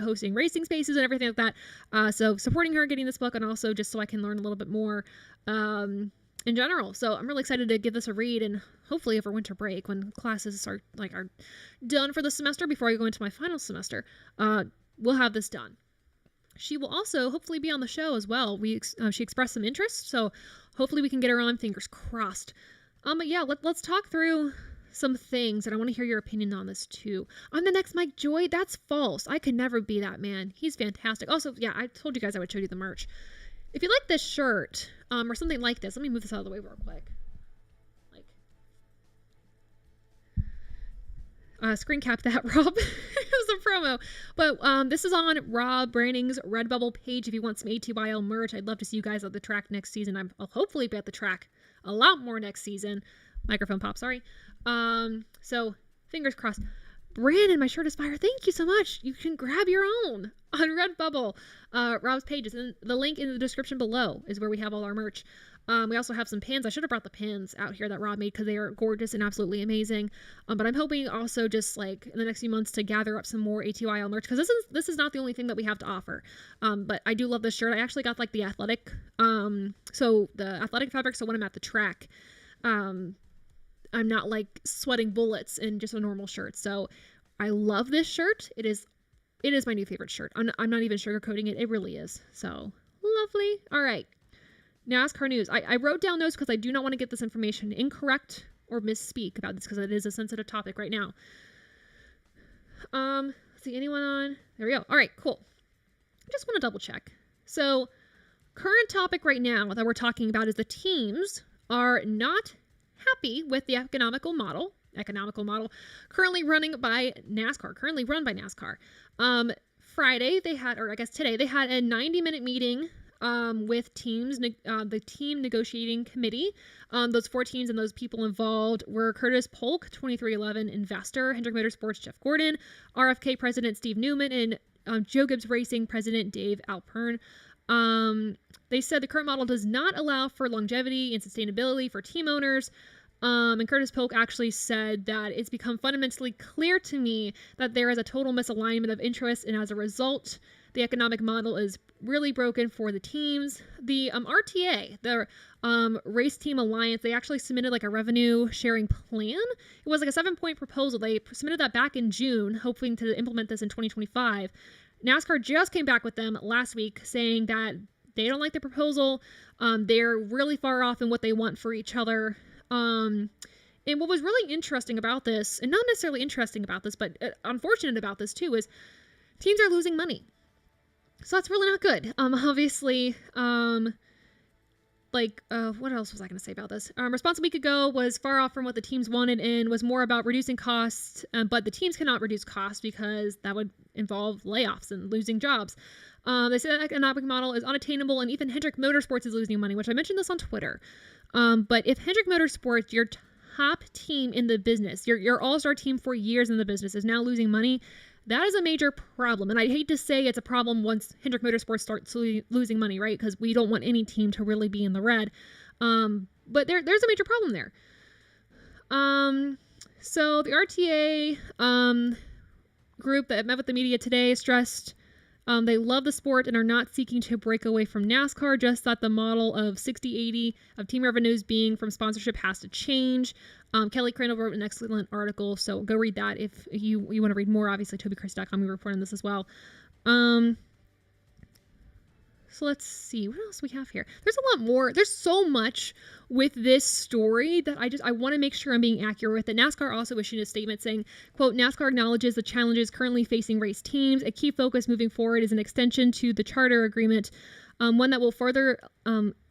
Speaker 1: hosting racing spaces and everything like that. So supporting her, getting this book, and also just so I can learn a little bit more in general. So I'm really excited to give this a read, and hopefully over winter break when classes are done for the semester before I go into my final semester, we'll have this done. She will also hopefully be on the show as well. She expressed some interest, so hopefully we can get her on. Fingers crossed. But yeah, let's talk through some things, and I want to hear your opinion on this too. I'm the next Mike Joy. That's false. I could never be that man. He's fantastic. Also, yeah, I told you guys I would show you the merch. If you like this shirt, or something like this, let me move this out of the way real quick. Screen cap that, Rob. It was a promo. But this is on Rob Branning's Redbubble page. If you want some ATYL merch, I'd love to see you guys at the track next season. I'll hopefully be at the track a lot more next season. Microphone pop, sorry. So fingers crossed. Brandon, my shirt is fire. Thank you so much. You can grab your own on Redbubble. Rob's page is in the link in the description below is where we have all our merch. We also have some pins. I should have brought the pins out here that Rob made because they are gorgeous and absolutely amazing. But I'm hoping also just in the next few months to gather up some more ATYL merch because this is not the only thing that we have to offer. But I do love this shirt. I actually got the athletic, so the athletic fabric. So when I'm at the track, I'm not sweating bullets in just a normal shirt. So I love this shirt. It is my new favorite shirt. I'm not even sugarcoating it. It really is. So lovely. All right. NASCAR news. I wrote down notes because I do not want to get this information incorrect or misspeak about this because it is a sensitive topic right now. Let's see, anyone on? There we go. All right, cool. I just want to double check. So, current topic right now that we're talking about is the teams are not happy with the economical model currently run by NASCAR. Friday they had, or I guess today, they had a 90-minute meeting with teams, the team negotiating committee. Those 4 teams and those people involved were Curtis Polk, 2311 investor, Hendrick Motorsports Jeff Gordon, RFK president Steve Newman, and Joe Gibbs Racing president Dave Alpern. They said the current model does not allow for longevity and sustainability for team owners. And Curtis Polk actually said that it's become fundamentally clear to me that there is a total misalignment of interests, and as a result, the economic model is really broken for the teams. The RTA, the Race Team Alliance, they actually submitted like a revenue sharing plan. It was like a 7-point proposal. They submitted that back in June, hoping to implement this in 2025. NASCAR just came back with them last week saying that they don't like the proposal. They're really far off in what they want for each other. And what was really interesting about this, and not necessarily interesting about this, but unfortunate about this too, is teams are losing money. So that's really not good. Obviously, what else was I going to say about this? Response a week ago was far off from what the teams wanted and was more about reducing costs, but the teams cannot reduce costs because that would involve layoffs and losing jobs. They said the economic model is unattainable, and even Hendrick Motorsports is losing money, which I mentioned this on Twitter. But if Hendrick Motorsports, your top team in the business, your all-star team for years in the business, is now losing money, that is a major problem. And I'd hate to say it's a problem once Hendrick Motorsports starts losing money, right? Because we don't want any team to really be in the red. But there's a major problem there. So the RTA group that met with the media today stressed they love the sport and are not seeking to break away from NASCAR, just that the model of 60-80 of team revenues being from sponsorship has to change. Kelly Crandall wrote an excellent article, so go read that if you want to read more. Obviously, TobyChris.com, we report on this as well. So let's see what else we have here. There's a lot more. There's so much with this story that I want to make sure I'm being accurate with it. NASCAR also issued a statement saying, quote, NASCAR acknowledges the challenges currently facing race teams. A key focus moving forward is an extension to the charter agreement, one that will further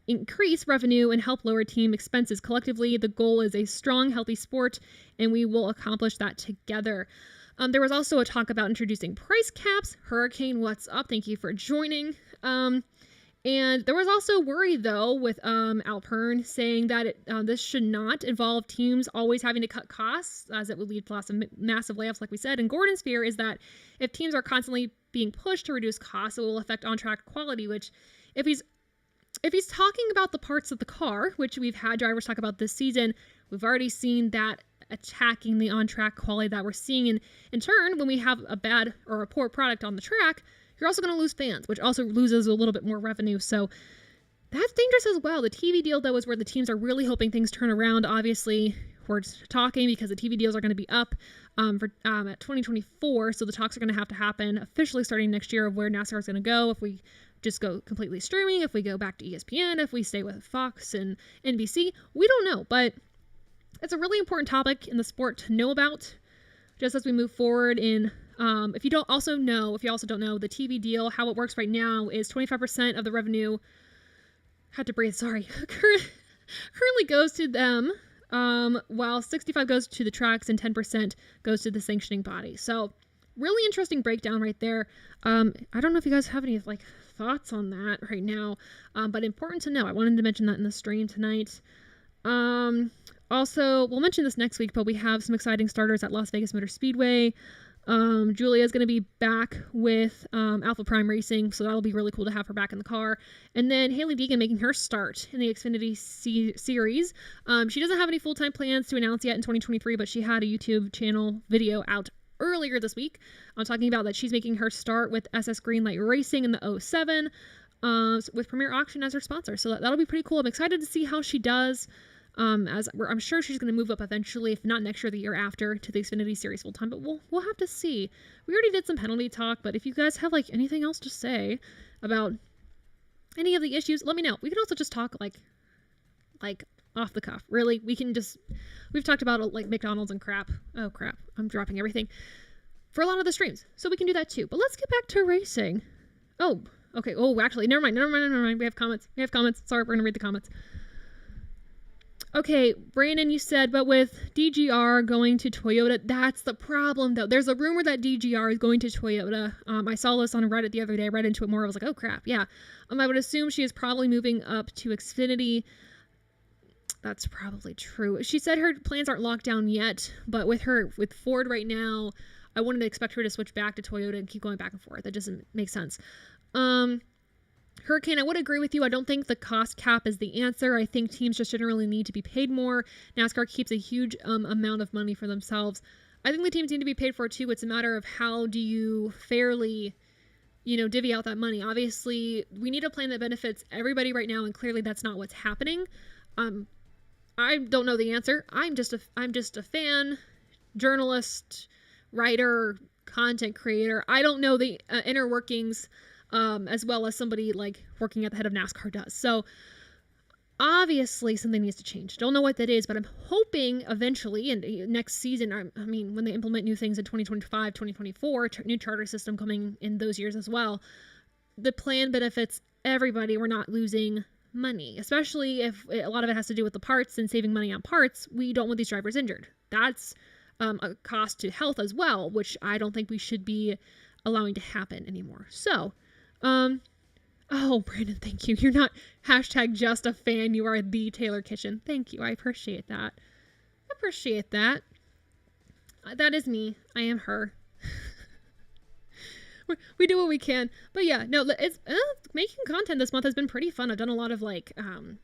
Speaker 1: increase revenue and help lower team expenses. Collectively, the goal is a strong, healthy sport, and we will accomplish that together. There was also a talk about introducing price caps. Hurricane, what's up? Thank you for joining. And there was also worry, though, with Alpern saying that this should not involve teams always having to cut costs, as it would lead to lots of massive layoffs, like we said. And Gordon's fear is that if teams are constantly being pushed to reduce costs, it will affect on-track quality, which if he's talking about the parts of the car, which we've had drivers talk about this season, we've already seen that attacking the on-track quality that we're seeing. And in turn, when we have a bad or a poor product on the track, you're also going to lose fans, which also loses a little bit more revenue. So that's dangerous as well. The TV deal, though, is where the teams are really hoping things turn around. Obviously, we're talking because the TV deals are going to be up at 2024. So the talks are going to have to happen officially starting next year of where NASCAR is going to go. If we just go completely streaming, if we go back to ESPN, if we stay with Fox and NBC, we don't know. But it's a really important topic in the sport to know about just as we move forward in if you also don't know, the TV deal, how it works right now is 25% of the revenue, had to breathe, sorry, currently goes to them, while 65% goes to the tracks and 10% goes to the sanctioning body. So really interesting breakdown right there. I don't know if you guys have any thoughts on that right now, but important to know. I wanted to mention that in the stream tonight. Also, we'll mention this next week, but we have some exciting starters at Las Vegas Motor Speedway. Julia is going to be back with Alpha Prime Racing, so that'll be really cool to have her back in the car. And then Haley Deegan making her start in the Xfinity series. She doesn't have any full-time plans to announce yet in 2023, but she had a YouTube channel video out earlier this week. I'm talking about that she's making her start with SS Greenlight Racing in the 07 with Premier Auction as her sponsor. So that'll be pretty cool. I'm excited to see how she does. I'm sure she's going to move up eventually, if not next year, the year after, to the Xfinity Series full time. But we'll have to see. We already did some penalty talk, but if you guys have anything else to say about any of the issues, let me know. We can also just talk like off the cuff. Really, we've talked about McDonald's and crap. Oh crap, I'm dropping everything for a lot of the streams, so we can do that too. But let's get back to racing. Oh, okay. Oh, actually, never mind. We have comments. Sorry, we're gonna read the comments. Okay, Brandon, you said, but with DGR going to Toyota, that's the problem, though. There's a rumor that DGR is going to Toyota. I saw this on Reddit the other day. I read into it more. I was like, oh, crap, yeah. I would assume she is probably moving up to Xfinity. That's probably true. She said her plans aren't locked down yet, but with Ford right now, I wouldn't expect her to switch back to Toyota and keep going back and forth. That doesn't make sense. Hurricane, I would agree with you. I don't think the cost cap is the answer. I think teams just generally need to be paid more. NASCAR keeps a huge amount of money for themselves. I think the teams need to be paid for it too. It's a matter of how do you fairly, divvy out that money. Obviously, we need a plan that benefits everybody right now, and clearly that's not what's happening. I don't know the answer. I'm just a fan, journalist, writer, content creator. I don't know the inner workings as well as somebody like working at the head of NASCAR does. So obviously something needs to change. Don't know what that is, but I'm hoping eventually, and next season, I mean, when they implement new things in 2025, 2024, new charter system coming in those years as well, the plan benefits everybody. We're not losing money, especially if a lot of it has to do with the parts and saving money on parts. We don't want these drivers injured. That's a cost to health as well, which I don't think we should be allowing to happen anymore. So, oh, Brandon, thank you. You're not #just a fan. You are the Taylor Kitchen. Thank you. I appreciate that. That is me. I am her. We do what we can. But yeah, no, it's making content this month has been pretty fun. I've done a lot of I've done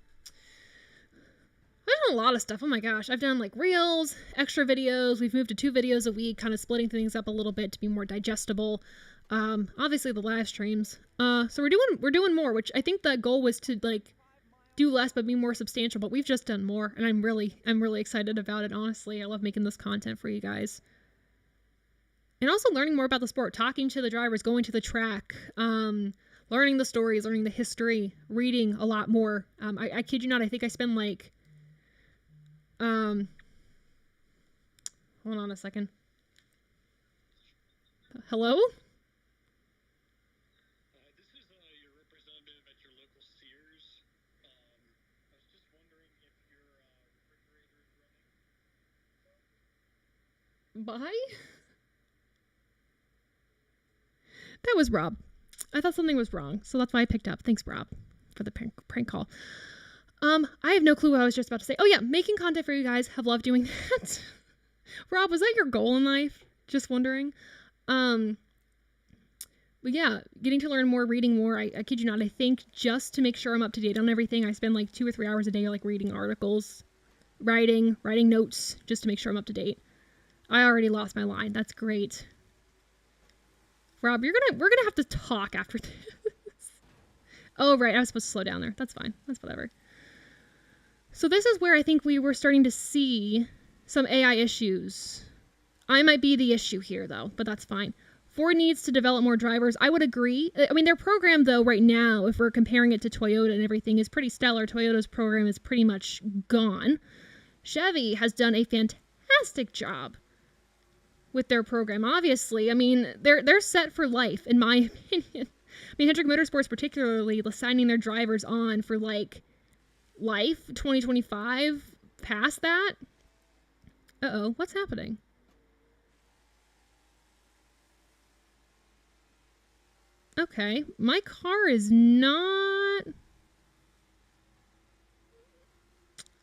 Speaker 1: a lot of stuff. Oh my gosh. I've done reels, extra videos. We've moved to 2 videos a week, kind of splitting things up a little bit to be more digestible. Obviously the live streams. So we're doing more, which I think the goal was to do less but be more substantial, but we've just done more, and I'm really excited about it. Honestly, I love making this content for you guys. And also learning more about the sport, talking to the drivers, going to the track, learning the stories, learning the history, reading a lot more. I kid you not, I think I spend hold on a second. Hello?
Speaker 3: This is your representative at your local Sears. I was just wondering if your refrigerator is running.
Speaker 1: Bye? That was Rob. I thought something was wrong, so that's why I picked up. Thanks, Rob, for the prank call. I have no clue what I was just about to say. Oh yeah, making content for you guys. Have loved doing that. Rob, was that your goal in life? Just wondering. But yeah, getting to learn more, reading more. I kid you not. I think just to make sure I'm up to date on everything, I spend 2 or 3 hours a day reading articles, writing notes, just to make sure I'm up to date. I already lost my line. That's great. Rob, we're gonna have to talk after this. Oh right, I was supposed to slow down there. That's fine. That's whatever. So this is where I think we were starting to see some AI issues. I might be the issue here though, but that's fine. Ford needs to develop more drivers. I would agree. I mean, their program though right now, if we're comparing it to Toyota and everything, is pretty stellar. Toyota's program is pretty much gone. Chevy has done a fantastic job with their program, obviously. I mean, they're set for life, in my opinion. I mean, Hendrick Motorsports particularly, signing their drivers on for life 2025, past that. Uh-oh, what's happening? Okay, my car is not...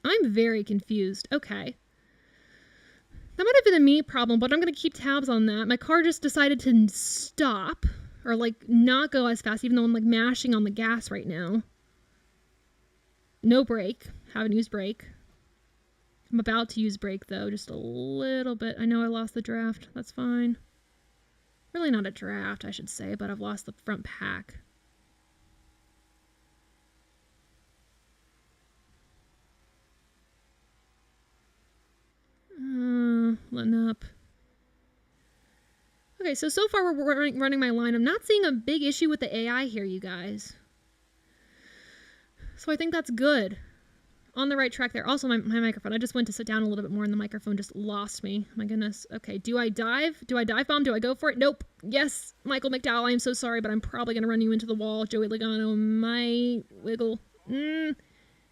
Speaker 1: I'm very confused. Okay. That might have been a me problem, but I'm going to keep tabs on that. My car just decided to stop, or not go as fast, even though I'm mashing on the gas right now. No brake. Haven't used brake. I'm about to use brake though, just a little bit. I know I lost the draft. That's fine. Really not a draft, I should say, but I've lost the front pack. Letting up. Okay, so far we're running my line. I'm not seeing a big issue with the AI here, you guys. So I think that's good. On the right track there. Also, my microphone. I just went to sit down a little bit more and the microphone just lost me. My goodness. Okay, do I dive? Do I dive bomb? Do I go for it? Nope. Yes, Michael McDowell, I am so sorry, but I'm probably going to run you into the wall. Joey Logano might wiggle. Okay,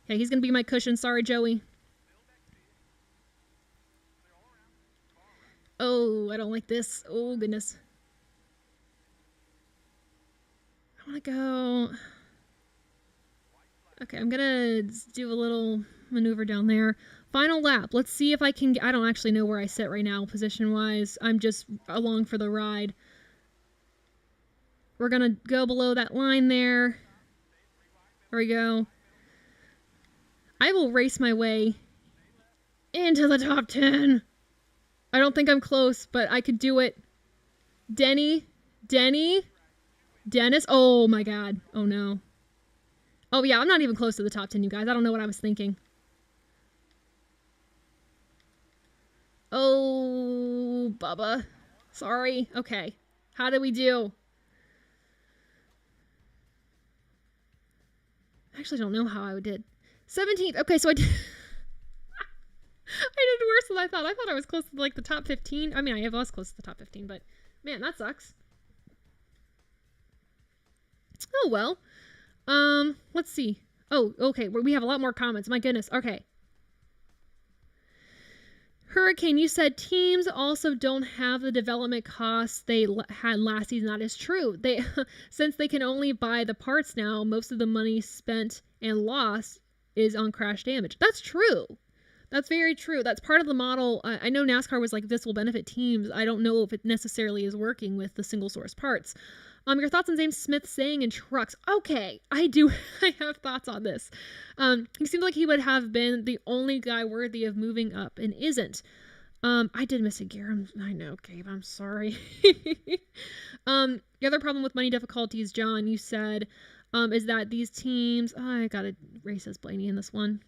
Speaker 1: he's going to be my cushion. Sorry, Joey. Oh, I don't like this. Oh, goodness. I want to go... Okay, I'm gonna do a little maneuver down there. Final lap. Let's see if I can... I don't actually know where I sit right now, position-wise. I'm just along for the ride. We're gonna go below that line there. There we go. I will race my way into the top 10. I don't think I'm close, but I could do it. Dennis. Oh my god. Oh no. Oh yeah, I'm not even close to the top 10, you guys. I don't know what I was thinking. Oh, Bubba. Sorry. Okay. How did we do? I actually don't know how I did. 17th. Okay, so I did... I did worse than I thought. I thought I was close to like the top 15. I mean, I was close to the top 15, but man, that sucks. Oh, well. Let's see. Oh, okay. We have a lot more comments. My goodness. Okay. Hurricane, you said teams also don't have the development costs they had last season. That is true. Since they can only buy the parts now, most of the money spent and lost is on crash damage. That's true. That's very true. That's part of the model. I know NASCAR was like, this will benefit teams. I don't know if it necessarily is working with the single source parts. Your thoughts on Zane Smith saying in trucks? Okay, I have thoughts on this. He seemed like he would have been the only guy worthy of moving up and isn't. I did miss a gear. I know, Gabe, I'm sorry. The other problem with money difficulties, John, you said, is that these teams, I gotta race as Blaney in this one.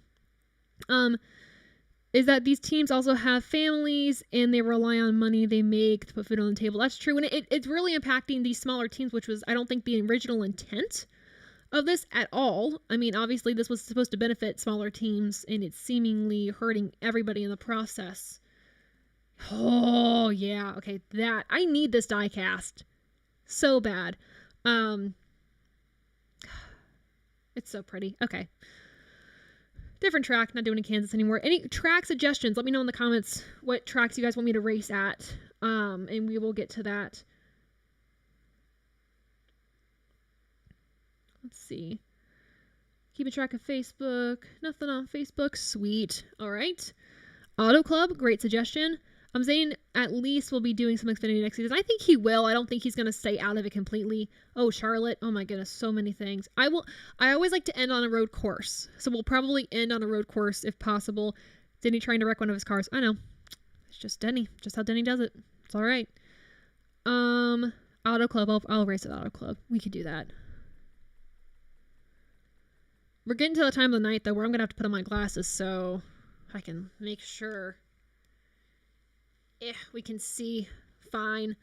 Speaker 1: Is that these teams also have families and they rely on money they make to put food on the table. That's true. And it's really impacting these smaller teams, which was, I don't think, the original intent of this at all. I mean, obviously this was supposed to benefit smaller teams and it's seemingly hurting everybody in the process. Oh, yeah. Okay, I need this die cast so bad. It's so pretty. Okay. Different track, not doing in Kansas anymore. Any track suggestions? Let me know in the comments what tracks you guys want me to race at. And we will get to that. Let's see. Keep a track of Facebook. Nothing on Facebook. Sweet. All right. Auto Club, great suggestion. Zane at least will be doing some Xfinity next season. I think he will. I don't think he's going to stay out of it completely. Oh, Charlotte. Oh my goodness. So many things. I always like to end on a road course. So we'll probably end on a road course if possible. Denny trying to wreck one of his cars. I know. It's just Denny. Just how Denny does it. It's all right. Auto Club. I'll race at Auto Club. We could do that. We're getting to the time of the night though where I'm going to have to put on my glasses so I can make sure we can see fine.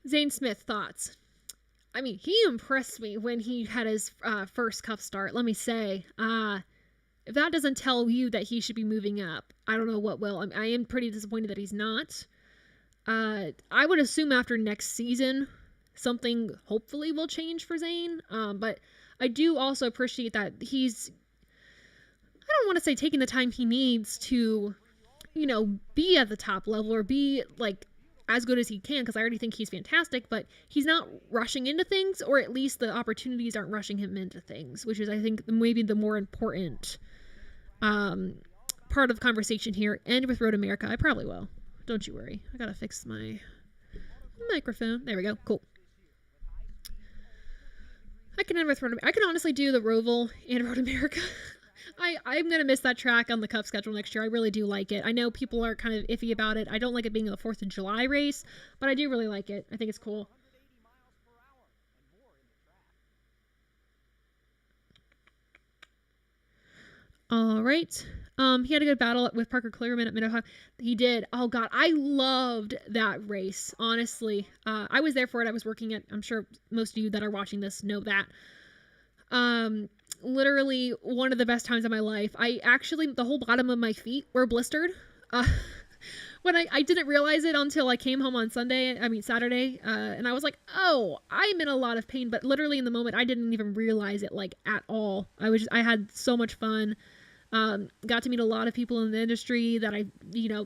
Speaker 1: Zane Smith, thoughts? I mean, he impressed me when he had his first Cup start. Let me say, if that doesn't tell you that he should be moving up, I don't know what will. I am pretty disappointed that he's not. I would assume after next season, something hopefully will change for Zane. But I do also appreciate that he's, I don't want to say taking the time he needs to, be at the top level or be like as good as he can, because I already think he's fantastic, but he's not rushing into things, or at least the opportunities aren't rushing him into things, which is, I think, maybe the more important part of the conversation here. And with Road America, I probably will. Don't you worry. I gotta fix my microphone. There we go. Cool. I can end with Road America. I can honestly do the Roval and Road America. I'm going to miss that track on the Cup schedule next year. I really do like it. I know people are kind of iffy about it. I don't like it being a 4th of July race, but I do really like it. I think it's cool. All right. He had a good battle with Parker Clearman at Mid-Ohio. He did. Oh, God. I loved that race, honestly. I was there for it. I was working at, I'm sure most of you that are watching this know that. Literally one of the best times of my life. The whole bottom of my feet were blistered. When I didn't realize it until I came home on Saturday. And I was like, oh, I'm in a lot of pain. But literally in the moment, I didn't even realize it like at all. I had so much fun. Got to meet a lot of people in the industry that I,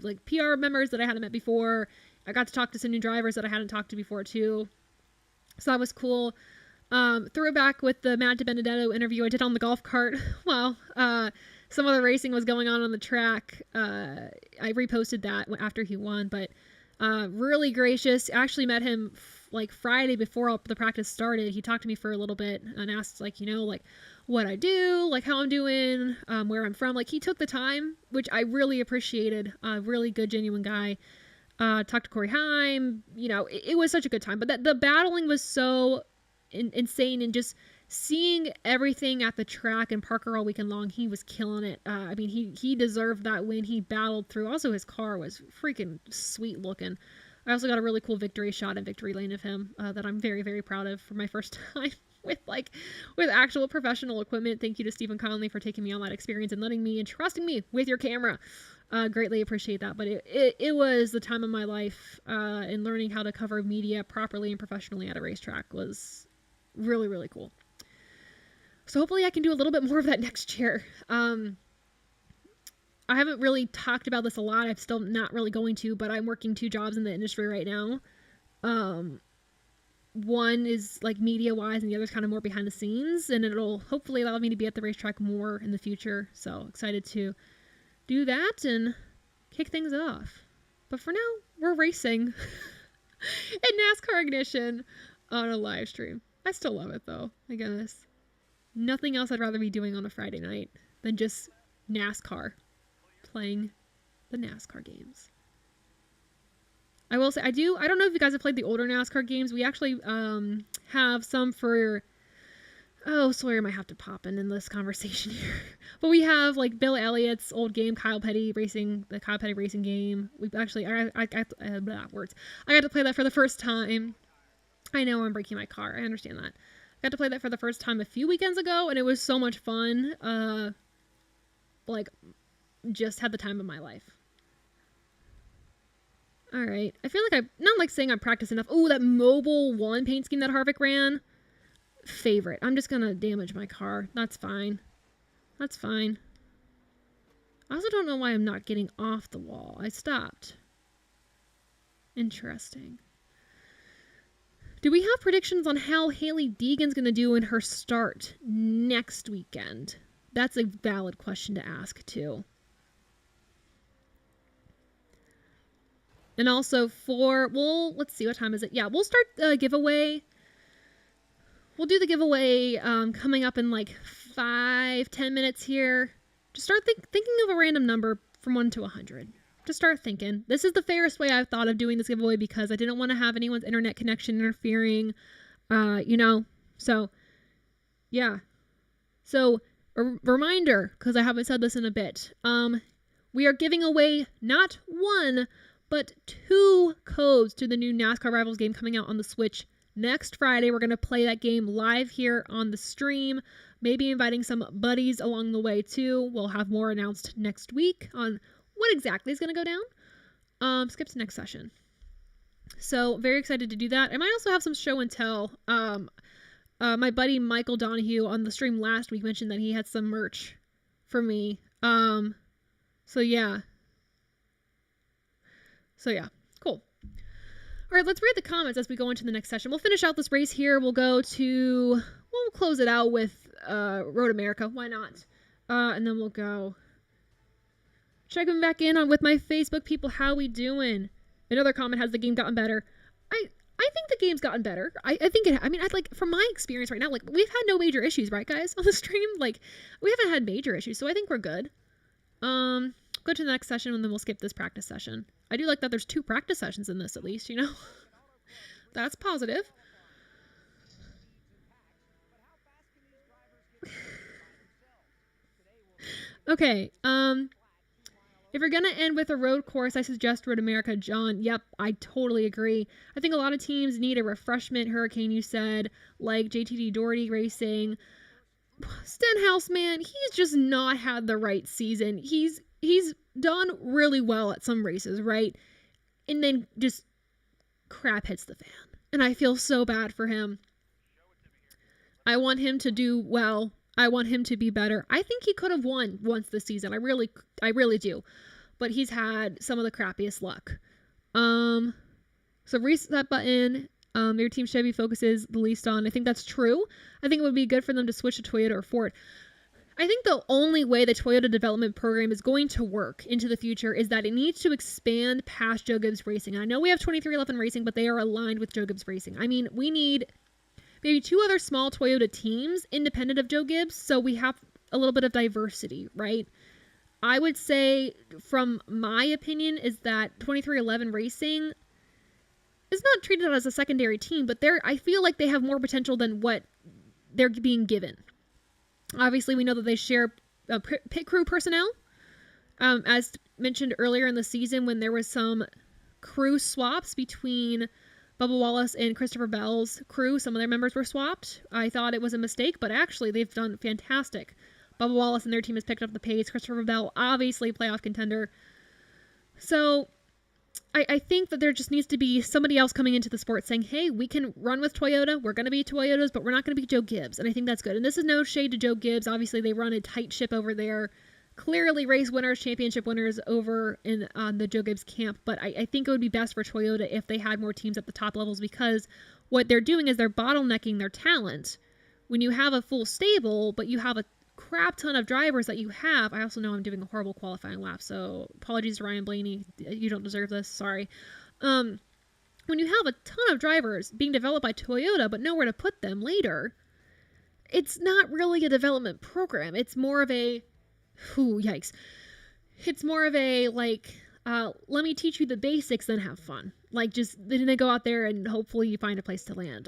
Speaker 1: like PR members that I hadn't met before. I got to talk to some new drivers that I hadn't talked to before too. So that was cool. Throwback with the Matt DiBenedetto interview I did on the golf cart while some other racing was going on the track. I reposted that after he won, but really gracious. Actually met him like Friday before the practice started. He talked to me for a little bit and asked like what I do, like how I'm doing, where I'm from. Like he took the time, which I really appreciated. Really good, genuine guy. Talked to Corey Haim. It was such a good time. But the battling was so insane, and just seeing everything at the track and Parker all weekend long, he was killing it. I mean, he deserved that win. He battled through. Also, his car was freaking sweet looking. I also got a really cool victory shot in victory lane of him that I'm very, very proud of for my first time with actual professional equipment. Thank you to Stephen Conley for taking me on that experience and letting me and trusting me with your camera. Greatly appreciate that. But it was the time of my life, and learning how to cover media properly and professionally at a racetrack was really, really cool. So hopefully I can do a little bit more of that next year. I haven't really talked about this a lot. I'm still not really going to, but I'm working 2 jobs in the industry right now. One is like media wise and the other's kind of more behind the scenes, and it'll hopefully allow me to be at the racetrack more in the future. So excited to do that and kick things off. But for now, we're racing at NASCAR Ignition on a live stream. I still love it though. My goodness. Nothing else I'd rather be doing on a Friday night than just NASCAR. Playing the NASCAR games. I will say, I don't know if you guys have played the older NASCAR games. We actually have some for... Oh, Sawyer might have to pop in this conversation here. But we have like Bill Elliott's old game, the Kyle Petty racing game. We've actually... I got to play that for the first time. I know I'm breaking my car. I understand that. I got to play that for the first time a few weekends ago, and it was so much fun. Just had the time of my life. Alright. I feel like not saying I practiced enough. Oh, that Mobile 1 paint scheme that Harvick ran. Favorite. I'm just gonna damage my car. That's fine. That's fine. I also don't know why I'm not getting off the wall. I stopped. Interesting. Do we have predictions on how Hailie Deegan's gonna do in her start next weekend? That's a valid question to ask, too. And also let's see, what time is it? Yeah, we'll start the giveaway. We'll do the giveaway coming up in like 5-10 minutes here. Just start thinking of a random number from 1 to 100. Just start thinking. This is the fairest way I've thought of doing this giveaway because I didn't want to have anyone's internet connection interfering, So, yeah. So, a reminder, because I haven't said this in a bit. We are giving away not 1, but 2 codes to the new NASCAR Rivals game coming out on the Switch next Friday. We're going to play that game live here on the stream. Maybe inviting some buddies along the way too. We'll have more announced next week on what exactly is going to go down. Skip to next session. So very excited to do that. I might also have some show and tell. My buddy Michael Donahue on the stream last week mentioned that he had some merch for me. So yeah, cool. All right, let's read the comments as we go into the next session. We'll finish out this race here. We'll close it out with Road America. Why not? And then we'll go. Checking back in with my Facebook people. How we doing? Another comment, has the game gotten better? I think the game's gotten better. I think it. I mean, from my experience right now, like we've had no major issues, right, guys, on the stream. Like we haven't had major issues, so I think we're good. Go to the next session and then we'll skip this practice session. I do like that there's 2 practice sessions in this at least, That's positive. Okay, if you're gonna end with a road course, I suggest Road America, John. Yep, I totally agree. I think a lot of teams need a refreshment. Hurricane, you said, like JTD Doherty Racing. Stenhouse, man, he's just not had the right season. He's done really well at some races, right? And then just crap hits the fan. And I feel so bad for him. I want him to do well. I want him to be better. I think he could have won once this season. I really do. But he's had some of the crappiest luck. So reset button. Your team Chevy focuses the least on. I think that's true. I think it would be good for them to switch to Toyota or Ford. I think the only way the Toyota development program is going to work into the future is that it needs to expand past Joe Gibbs Racing. And I know we have 2311 Racing, but they are aligned with Joe Gibbs Racing. I mean, we need maybe 2 other small Toyota teams independent of Joe Gibbs, so we have a little bit of diversity, right? I would say, from my opinion, is that 2311 Racing is not treated as a secondary team, but I feel like they have more potential than what they're being given. Obviously, we know that they share pit crew personnel. As mentioned earlier in the season, when there was some crew swaps between Bubba Wallace and Christopher Bell's crew, some of their members were swapped. I thought it was a mistake, but actually they've done fantastic. Bubba Wallace and their team has picked up the pace. Christopher Bell, obviously playoff contender. So I think that there just needs to be somebody else coming into the sport saying, hey, we can run with Toyota. We're going to be Toyotas, but we're not going to be Joe Gibbs. And I think that's good. And this is no shade to Joe Gibbs. Obviously, they run a tight ship over there. Clearly race winners, championship winners over in the Joe Gibbs camp. But I think it would be best for Toyota if they had more teams at the top levels, because what they're doing is they're bottlenecking their talent. When you have a full stable, but you have a crap ton of drivers that you have. I also know I'm doing a horrible qualifying lap, so apologies to Ryan Blaney. You don't deserve this. Sorry. When you have a ton of drivers being developed by Toyota, but nowhere to put them later, it's not really a development program. It's more of a, yikes. It's more of a, like, let me teach you the basics, then have fun. Like, then they go out there and hopefully you find a place to land.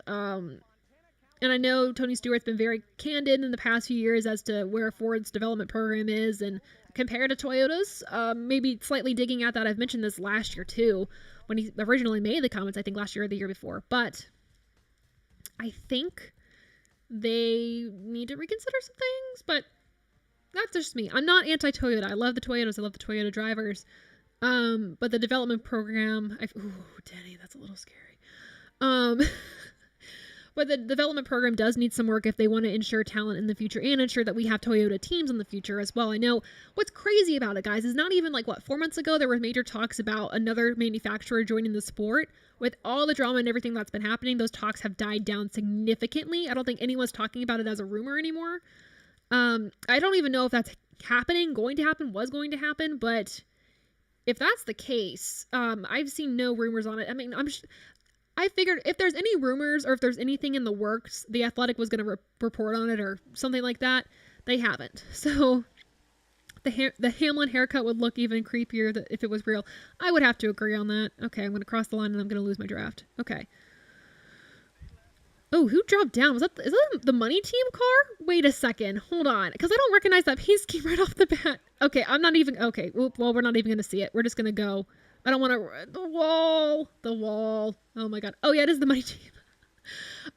Speaker 1: And I know Tony Stewart's been very candid in the past few years as to where Ford's development program is and compared to Toyota's. Maybe slightly digging at that. I've mentioned this last year too, when he originally made the comments, I think last year or the year before. But I think they need to reconsider some things, but that's just me. I'm not anti-Toyota. I love the Toyotas. I love the Toyota drivers. But the development program, Denny, that's a little scary. But the development program does need some work if they want to ensure talent in the future and ensure that we have Toyota teams in the future as well. I know what's crazy about it, guys, is not even 4 months ago, there were major talks about another manufacturer joining the sport. With all the drama and everything that's been happening, those talks have died down significantly. I don't think anyone's talking about it as a rumor anymore. I don't even know if that's happening, going to happen, was going to happen, but if that's the case, I've seen no rumors on it. I mean, I figured if there's any rumors or if there's anything in the works, The Athletic was going to report on it or something like that. They haven't. So the Hamlin haircut would look even creepier if it was real. I would have to agree on that. Okay, I'm going to cross the line and I'm going to lose my draft. Okay. Oh, who dropped down? Is that the money team car? Wait a second. Hold on. Because I don't recognize that paint scheme right off the bat. Okay, I'm not even... Okay, well, we're not even going to see it. We're just going to go... I don't want to... The wall. Oh my god. Oh yeah, it is the money team.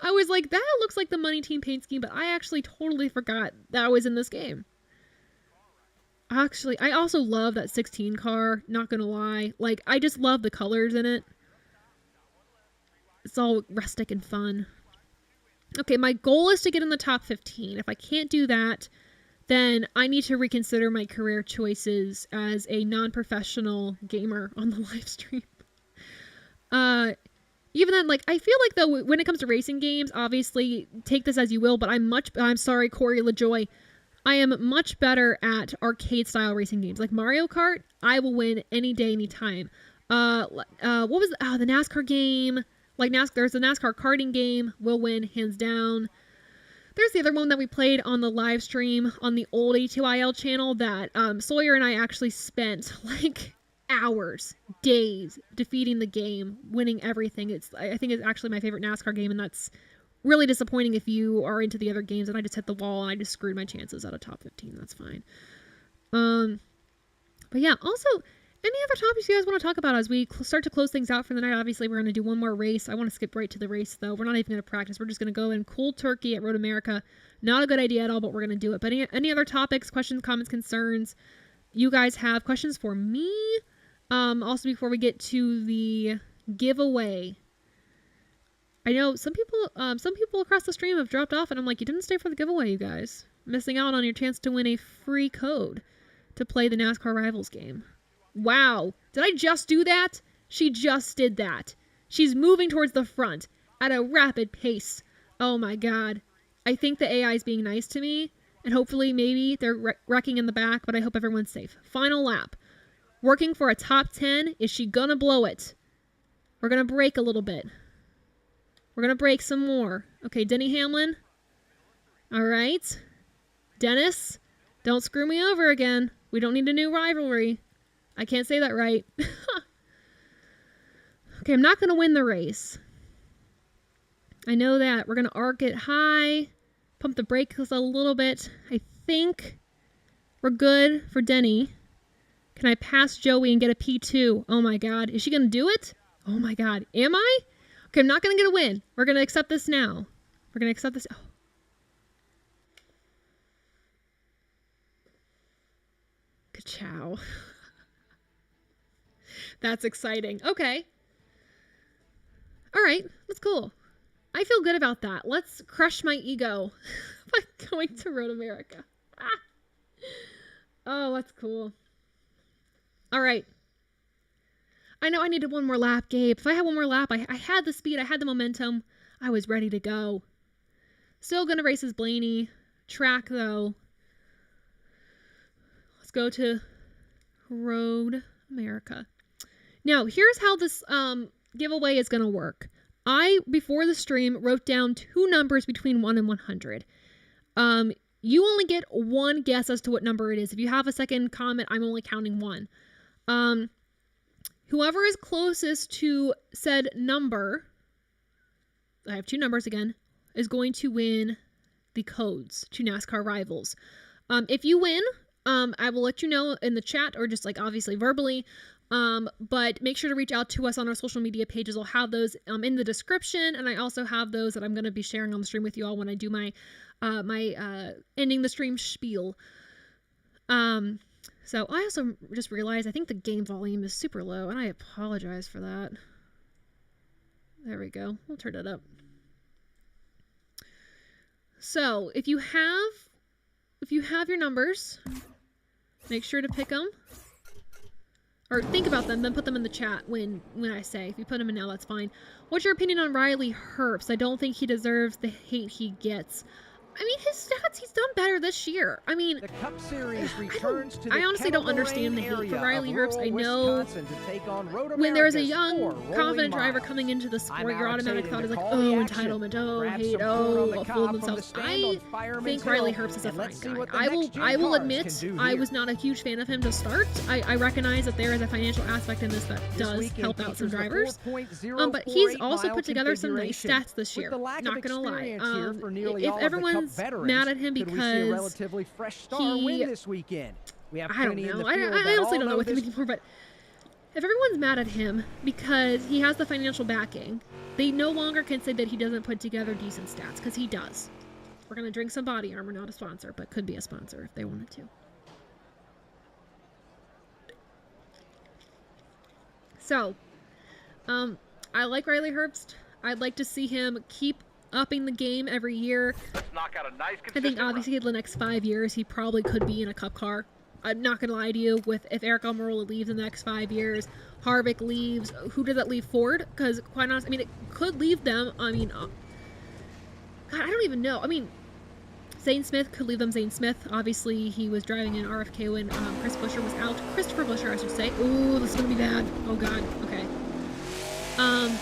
Speaker 1: I was like, that looks like the money team paint scheme, but I actually totally forgot that was in this game. Actually, I also love that 16 car, not gonna lie. Like, I just love the colors in it. It's all rustic and fun. Okay, my goal is to get in the top 15. If I can't do that, then I need to reconsider my career choices as a non-professional gamer on the live stream. Even then, I feel like, though, when it comes to racing games, obviously, take this as you will, but I'm sorry, Corey LaJoy, I am much better at arcade-style racing games. Like Mario Kart, I will win any day, any time. What was the NASCAR game? There's a NASCAR karting game, will win, hands down. There's the other one that we played on the live stream on the old ATYL channel that Sawyer and I actually spent hours, days defeating the game, winning everything. I think it's actually my favorite NASCAR game, and that's really disappointing if you are into the other games and I just hit the wall and I just screwed my chances out of top 15. That's fine. But yeah, also, any other topics you guys want to talk about as we start to close things out for the night? Obviously, we're going to do one more race. I want to skip right to the race, though. We're not even going to practice. We're just going to go in cold turkey at Road America. Not a good idea at all, but we're going to do it. But any other topics, questions, comments, concerns you guys have? Questions for me? Also, before we get to the giveaway, I know some people across the stream have dropped off, and I'm like, you didn't stay for the giveaway, you guys. missing out on your chance to win a free code to play the NASCAR Rivals game. Wow. Did I just do that? She just did that. She's moving towards the front at a rapid pace. Oh my god. I think the AI is being nice to me, and hopefully maybe they're wrecking in the back, but I hope everyone's safe. Final lap. Working for a top 10. Is she gonna blow it? We're gonna brake a little bit. We're gonna brake some more. Okay, Denny Hamlin. Alright. Dennis, don't screw me over again. We don't need a new rivalry. I can't say that right. Okay, I'm not gonna win the race. I know that. We're going to arc it high, pump the brakes a little bit. I think we're good for Denny. Can I pass Joey and get a P2? Oh my god. Is she going to do it? Oh my god. Am I? Okay, I'm not going to get a win. We're going to accept this now. We're going to accept this. Oh. Ka-chow. That's exciting. Okay. All right. That's cool. I feel good about that. Let's crush my ego by going to Road America. Ah. Oh, that's cool. All right. I know I needed one more lap, Gabe. If I had one more lap, I had the speed, I had the momentum. I was ready to go. Still gonna race as Blaney. Track, though. Let's go to Road America. Now, here's how this giveaway is gonna work. I, before the stream, wrote down 2 numbers between 1 and 100. You only get 1 guess as to what number it is. If you have a second comment, I'm only counting 1. Whoever is closest to said number, I have 2 numbers again, is going to win the codes to NASCAR Rivals. If you win, I will let you know in the chat or just like obviously verbally. But make sure to reach out to us on our social media pages. I'll have those in the description, and I also have those that I'm going to be sharing on the stream with you all when I do my ending the stream spiel. So I also just realized I think the game volume is super low, and I apologize for that. There we go. We'll turn it up. So if you have your numbers, make sure to pick them. Or think about them, then put them in the chat when I say. If you put them in now, that's fine. What's your opinion on Riley Herbst? I don't think he deserves the hate he gets. I mean, his stats, he's done better this year. I mean,
Speaker 2: the Cup Series returns to the
Speaker 1: I honestly don't understand the hate for Riley Herbst. I know when there's a young, confident driver coming into the sport, your automatic thought is like, oh, entitlement, oh, hate, oh, a fool themselves. I think Riley Herbst is a fine guy. I will admit, I was not a huge fan of him to start. I recognize that there is a financial aspect in this that does help out some drivers. But he's also put together some nice stats this year. Not gonna lie. If everyone's mad at him because
Speaker 2: relatively fresh star win this weekend.
Speaker 1: I don't know. I honestly don't know with him anymore, but if everyone's mad at him because he has the financial backing, they no longer can say that he doesn't put together decent stats, because he does. We're going to drink some body armor, not a sponsor, but could be a sponsor if they wanted to. So, I like Riley Herbst. I'd like to see him keep upping the game every year.
Speaker 4: Let's knock out a nice,
Speaker 1: I think obviously in the next 5 years he probably could be in a cup car. I'm not gonna lie to you, if Eric Almirola leaves in the next 5 years, Harvick leaves, who does that leave? Ford? Because quite honestly, I mean, it could leave them. I mean, God, I don't even know. I mean, Zane Smith could leave them. Zane Smith, obviously, he was driving in RFK when Chris Buescher was out. Christopher Buescher, I should say. Ooh, this is gonna be bad. Oh God. Okay.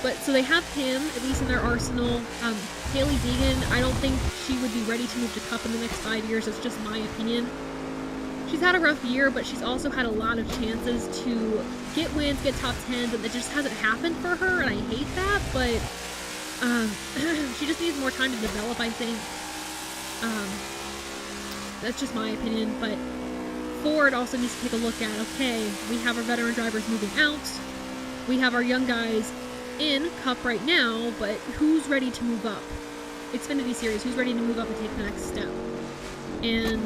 Speaker 1: But so they have him, at least in their arsenal. Haley Deegan, I don't think she would be ready to move to Cup in the next 5 years. That's just my opinion. She's had a rough year, but she's also had a lot of chances to get wins, get top 10s, and it just hasn't happened for her, and I hate that, but she just needs more time to develop, I think. That's just my opinion, but Ford also needs to take a look at, okay, we have our veteran drivers moving out, we have our young guys in Cup right now, but who's ready to move up? Xfinity Series, who's ready to move up and take the next step? And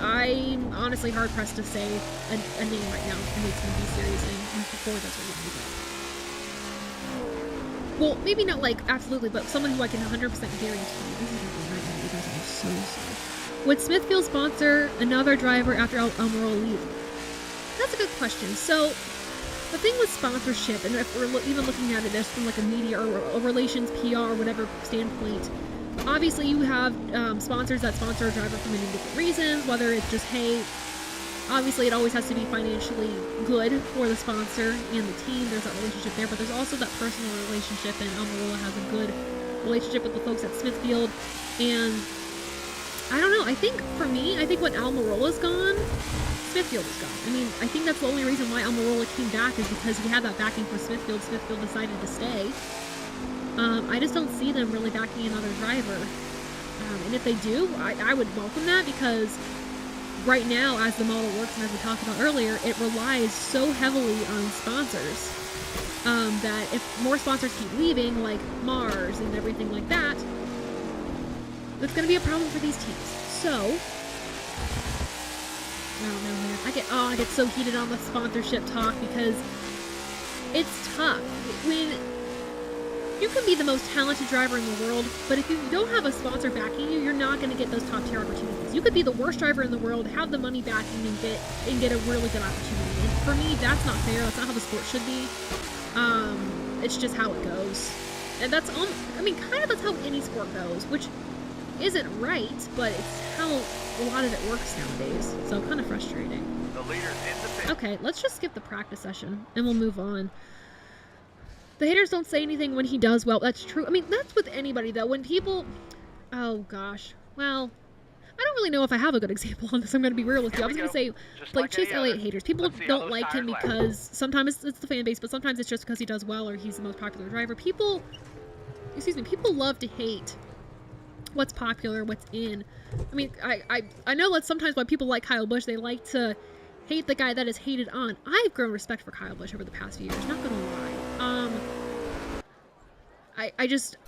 Speaker 1: I'm honestly hard-pressed to say a name right now in the Xfinity Series, and Ford that's ready to move up. Well, maybe not like absolutely, but someone who I can 100% guarantee. This is right now, you guys are so sorry. Would Smithfield sponsor another driver after Almirola leaves? That's a good question. So, the thing with sponsorship, and if we're even looking at it as from like a media or a relations, PR, whatever standpoint, obviously you have sponsors that sponsor a driver for many different reasons, whether it's just, hey, obviously it always has to be financially good for the sponsor and the team. There's that relationship there, but there's also that personal relationship, and Almirola has a good relationship with the folks at Smithfield. And I don't know, I think for me, when Almirola's gone, Smithfield is gone. I mean, I think that's the only reason why Almirola came back, is because he had that backing for Smithfield. Smithfield decided to stay. I just don't see them really backing another driver. And if they do, I would welcome that, because right now, as the model works, and as we talked about earlier, it relies so heavily on sponsors that if more sponsors keep leaving, like Mars and everything like that, that's going to be a problem for these teams. So, I don't know, man. I get so heated on the sponsorship talk, because it's tough. When you can be the most talented driver in the world, but if you don't have a sponsor backing you, you're not going to get those top tier opportunities. You could be the worst driver in the world, have the money backing, and get a really good opportunity. And for me, that's not fair. That's not how the sport should be. It's just how it goes. And that's that's how any sport goes, which isn't right, but it's how a lot of it works nowadays. So kind of frustrating.
Speaker 4: The leader's in the pit.
Speaker 1: Okay, let's just skip the practice session and we'll move on. The haters don't say anything when he does well. That's true. I mean, that's with anybody, though. When people... Oh, gosh. Well, I don't really know if I have a good example on this. I'm going to be real with you. I was going to say, like, Chase Elliott haters. People don't like him because sometimes it's the fan base, but sometimes it's just because he does well or he's the most popular driver. People love to hate what's popular, what's in. I mean, I know that's sometimes why people like Kyle Busch. They like to hate the guy that is hated on. I've grown respect for Kyle Busch over the past few years, not gonna lie.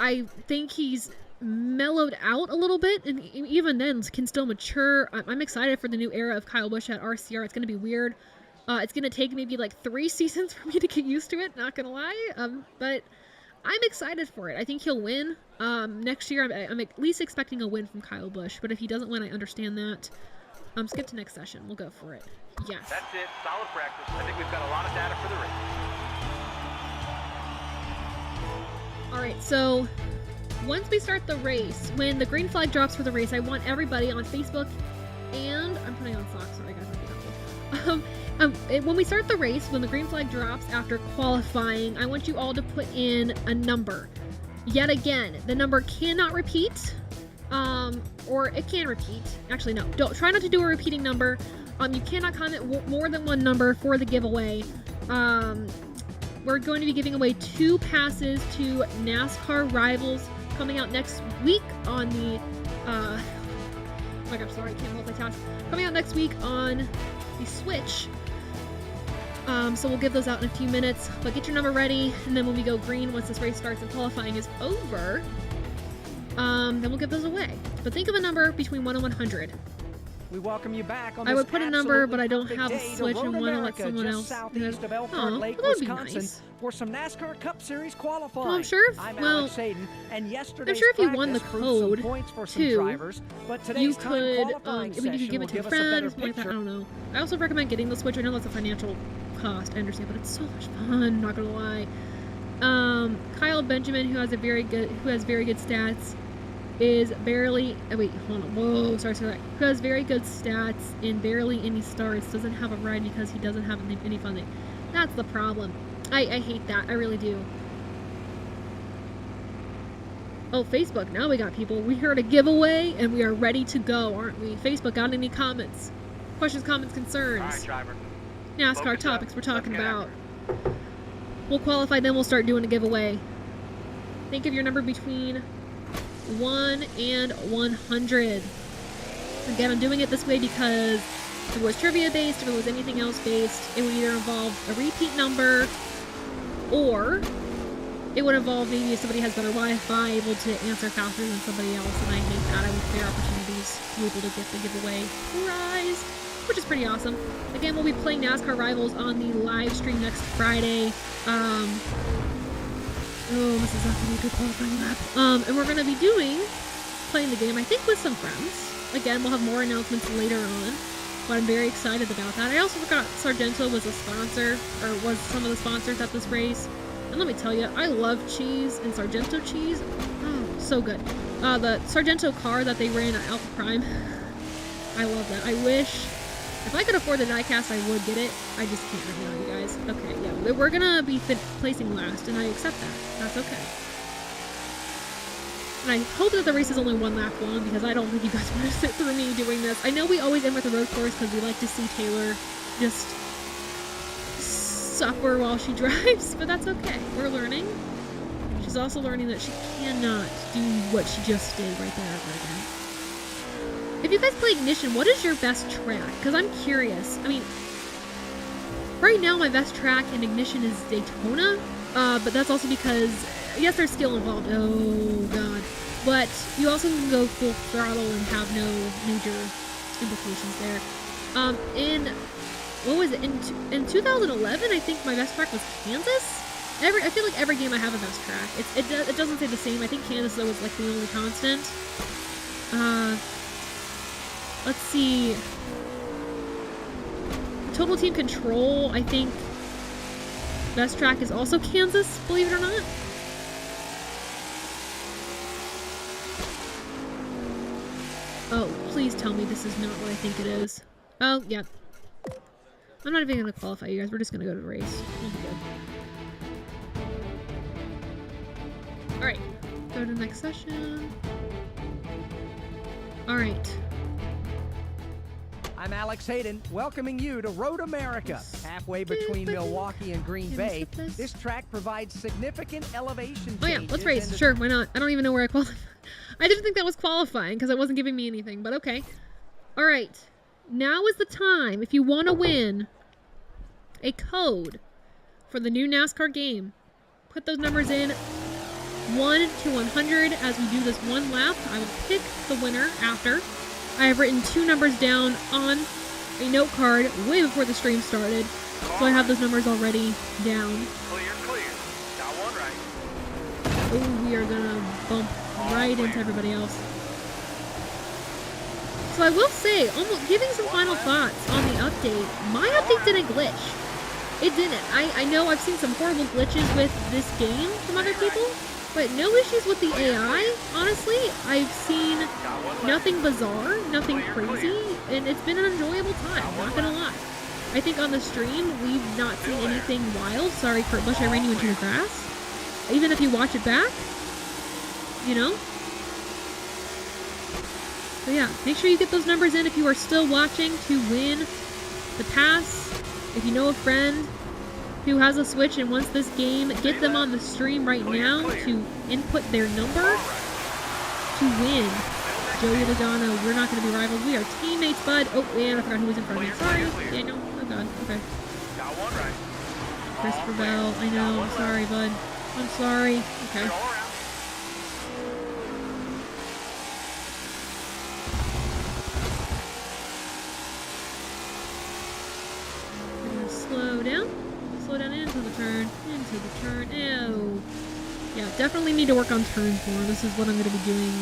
Speaker 1: I think he's mellowed out a little bit, and even then can still mature. I'm excited for the new era of Kyle Busch at RCR. It's gonna be weird. It's gonna take maybe like 3 seasons for me to get used to it, not gonna lie. But I'm excited for it. I think he'll win. Next year, I'm at least expecting a win from Kyle Busch, but if he doesn't win, I understand that. Skip to next session. We'll go for it. Yes.
Speaker 4: That's it. Solid practice. I think we've got a lot of data for the race.
Speaker 1: Alright, so once we start the race, when the green flag drops for the race, I want everybody on Facebook, and I'm putting on socks, sorry guys, I'm being when we start the race, when the green flag drops after qualifying, I want you all to put in a number. Yet again, the number cannot repeat, or it can repeat. Actually, no, try not to do a repeating number. You cannot comment more than one number for the giveaway. We're going to be giving away 2 passes to NASCAR Rivals coming out next week on the, oh my gosh, sorry, I can't multitask. Coming out next week on the Switch. So we'll give those out in a few minutes, but get your number ready, and then when we go green, once this race starts and qualifying is over, then we'll give those away. But think of a number between 1 and 100.
Speaker 2: We welcome you back on
Speaker 1: I
Speaker 2: this
Speaker 1: would put a number, but I don't
Speaker 2: absolutely
Speaker 1: have a
Speaker 2: perfect
Speaker 1: switch
Speaker 2: day to
Speaker 1: and
Speaker 2: Road
Speaker 1: want to let
Speaker 2: America,
Speaker 1: someone
Speaker 2: just
Speaker 1: else.
Speaker 2: southeast of Elkhart
Speaker 1: Oh,
Speaker 2: Lake,
Speaker 1: well, that'd be
Speaker 2: Wisconsin,
Speaker 1: nice.
Speaker 2: for some NASCAR Cup Series qualifying.
Speaker 1: Well, I'm sure
Speaker 2: I'm
Speaker 1: well,
Speaker 2: Alex Hayden, and yesterday's
Speaker 1: I'm sure if you won the
Speaker 2: practice proved some
Speaker 1: code,
Speaker 2: points for some
Speaker 1: too,
Speaker 2: drivers, but today's
Speaker 1: you
Speaker 2: time
Speaker 1: could,
Speaker 2: qualifying
Speaker 1: you could
Speaker 2: session
Speaker 1: give
Speaker 2: will
Speaker 1: it to a
Speaker 2: give us a better
Speaker 1: friend, something like that, I
Speaker 2: picture.
Speaker 1: don't know. I also recommend getting the Switch. I know that's a financial cost, I understand, but it's so much fun, not gonna lie. Kyle Benjamin, who has very good stats, is barely, who has very good stats and barely any starts, doesn't have a ride because he doesn't have any funding. That's the problem. I hate that, I really do. Oh, Facebook, now we got people. We heard a giveaway and we are ready to go, aren't we? Facebook, got any comments? Questions, comments, concerns?
Speaker 4: All right, driver.
Speaker 1: NASCAR
Speaker 4: Focus
Speaker 1: topics
Speaker 4: up.
Speaker 1: we're talking
Speaker 4: Let's get
Speaker 1: about.
Speaker 4: after it.
Speaker 1: We'll qualify, then we'll start doing a giveaway. Think of your number between 1 and 100. Again, I'm doing it this way because if it was trivia based, if it was anything else based, it would either involve a repeat number, or it would involve maybe if somebody has better Wi-Fi, able to answer faster than somebody else, and I hate that. I want fair opportunities to be able to get the giveaway prize, which is pretty awesome. Again, we'll be playing NASCAR Rivals on the live stream next Friday. Oh, this is not going to be a good qualifying lap. And we're going to be playing the game, I think, with some friends. again, we'll have more announcements later on, but I'm very excited about that. I also forgot Sargento was a sponsor, or was some of the sponsors at this race. And let me tell you, I love cheese and Sargento cheese. Oh, so good. The Sargento car that they ran at Alpha Prime, I love that. I wish, if I could afford the diecast, I would get it. I just can't right now, you guys. Okay, yeah, we're gonna be placing last, and I accept that. That's okay. And I hope that the race is only one lap long, because I don't think you guys want to sit through me doing this. I know we always end with the road course, because we like to see Taylor just suffer while she drives, but that's okay. We're learning. She's also learning that she cannot do what she just did right there ever again. If you guys play Ignition, what is your best track? Because I'm curious. I mean, right now my best track in Ignition is Daytona, but that's also because, yes, there's skill involved. Oh, God. But you also can go full throttle and have no major implications there. What was it? In 2011, I think my best track was Kansas. I feel like every game I have a best track. It doesn't say the same. I think Kansas, though, was like the only constant. Let's see. Total Team Control, I think best track is also Kansas, believe it or not. Oh, please tell me this is not what I think it is. Oh, yeah. I'm not even going to qualify you guys. We're just going to go to the race. We'll be good. Alright. Go to the next session. Alright.
Speaker 2: I'm Alex Hayden, welcoming you to Road America. Halfway between Milwaukee and Green Bay, this track provides significant elevation changes.
Speaker 1: Oh yeah, let's race. Sure, why not? I don't even know where I qualify. I didn't think that was qualifying because it wasn't giving me anything, but okay. Alright. Now is the time, if you want to win a code for the new NASCAR game. Put those numbers in 1 to 100 as we do this one lap. I will pick the winner after. I have written 2 numbers down on a note card way before the stream started, so I have those numbers already down.
Speaker 4: Clear, clear. Got one right.
Speaker 1: Oh, we are gonna bump right into everybody else. So I will say, almost giving some final thoughts on the update. My update didn't glitch. It didn't. I know I've seen some horrible glitches with this game from other people, but no issues with the AI, honestly. I've seen nothing bizarre, nothing crazy, and it's been an enjoyable time, not gonna lie. I think on the stream, we've not seen anything wild. Sorry, Kurt Busch, I ran you into the grass. Even if you watch it back, you know? So yeah, make sure you get those numbers in if you are still watching to win the pass. If you know a friend who has a Switch and wants this game, get them on the stream right now to input their number to win. Joey Logano, we're not going to be rivals. We are teammates, bud. Oh, and I forgot who was in front of me. Sorry, Daniel. Oh, God. Okay.
Speaker 4: Got one right.
Speaker 1: Christopher Bell. I know. I'm sorry, bud. I'm sorry. Okay. Slow down. Slow down into the turn. Into the turn. Ew. Yeah, definitely need to work on turns more. This is what I'm going to be doing.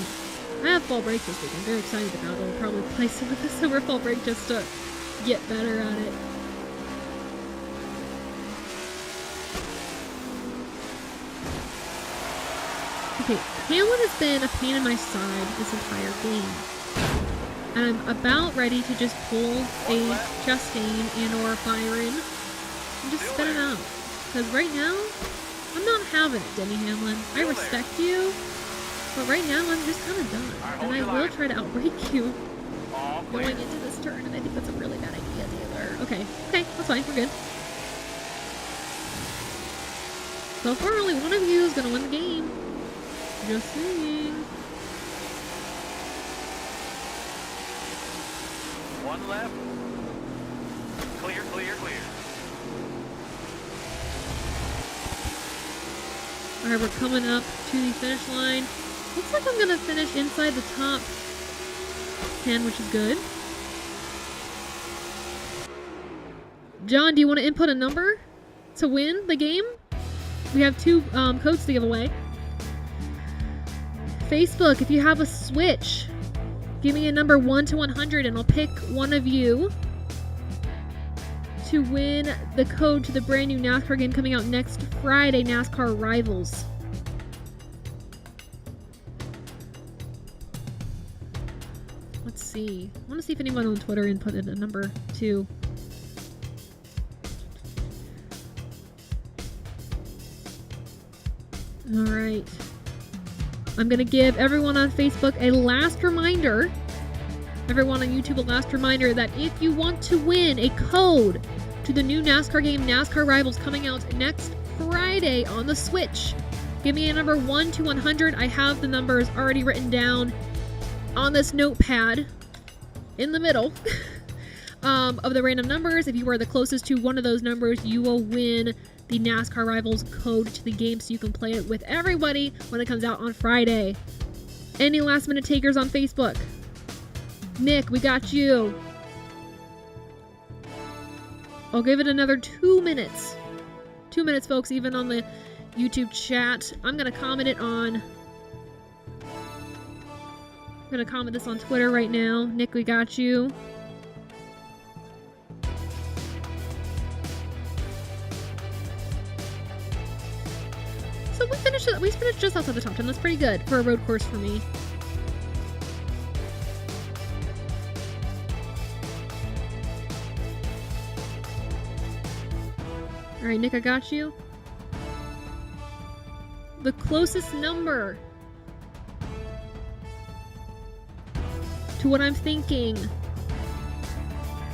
Speaker 1: I have fall break this week. I'm very excited about it. I'll probably play some of the summer fall break just to get better at it. Okay, Hamlin has been a pain in my side this entire game. And I'm about ready to just pull a Chastain and or Byron and just spit it out. Because right now, I'm not having it, Denny Hamlin. I respect you, but right now I'm just kind of done. And I will try to outbrake you going into this turn, and I think that's a really bad idea, Taylor. Okay, that's fine, we're good. So far, only one of you is going to win the game. Just saying.
Speaker 4: One left. Clear, clear, clear.
Speaker 1: Alright, we're coming up to the finish line. Looks like I'm going to finish inside the top 10, which is good. John, do you want to input a number to win the game? We have 2 codes to give away. Facebook, if you have a Switch, Give me a number 1 to 100 and I'll pick one of you to win the code to the brand new NASCAR game coming out next Friday, NASCAR Rivals. Let's see. I want to see if anyone on Twitter inputted a number 2. Alright. I'm going to give everyone on Facebook a last reminder, everyone on YouTube a last reminder that if you want to win a code to the new NASCAR game, NASCAR Rivals, coming out next Friday on the Switch, give me a number 1 to 100. I have the numbers already written down on this notepad in the middle of the random numbers. If you are the closest to one of those numbers, you will win the NASCAR Rivals code to the game so you can play it with everybody when it comes out on Friday. Any last minute takers on Facebook? Nick, we got you. I'll give it another 2 minutes. 2 minutes, folks, even on the YouTube chat. I'm going to comment it on... I'm going to comment this on Twitter right now. Nick, we got you. So we finished just outside the top 10. That's pretty good for a road course for me. Alright, Nick, I got you. The closest number to what I'm thinking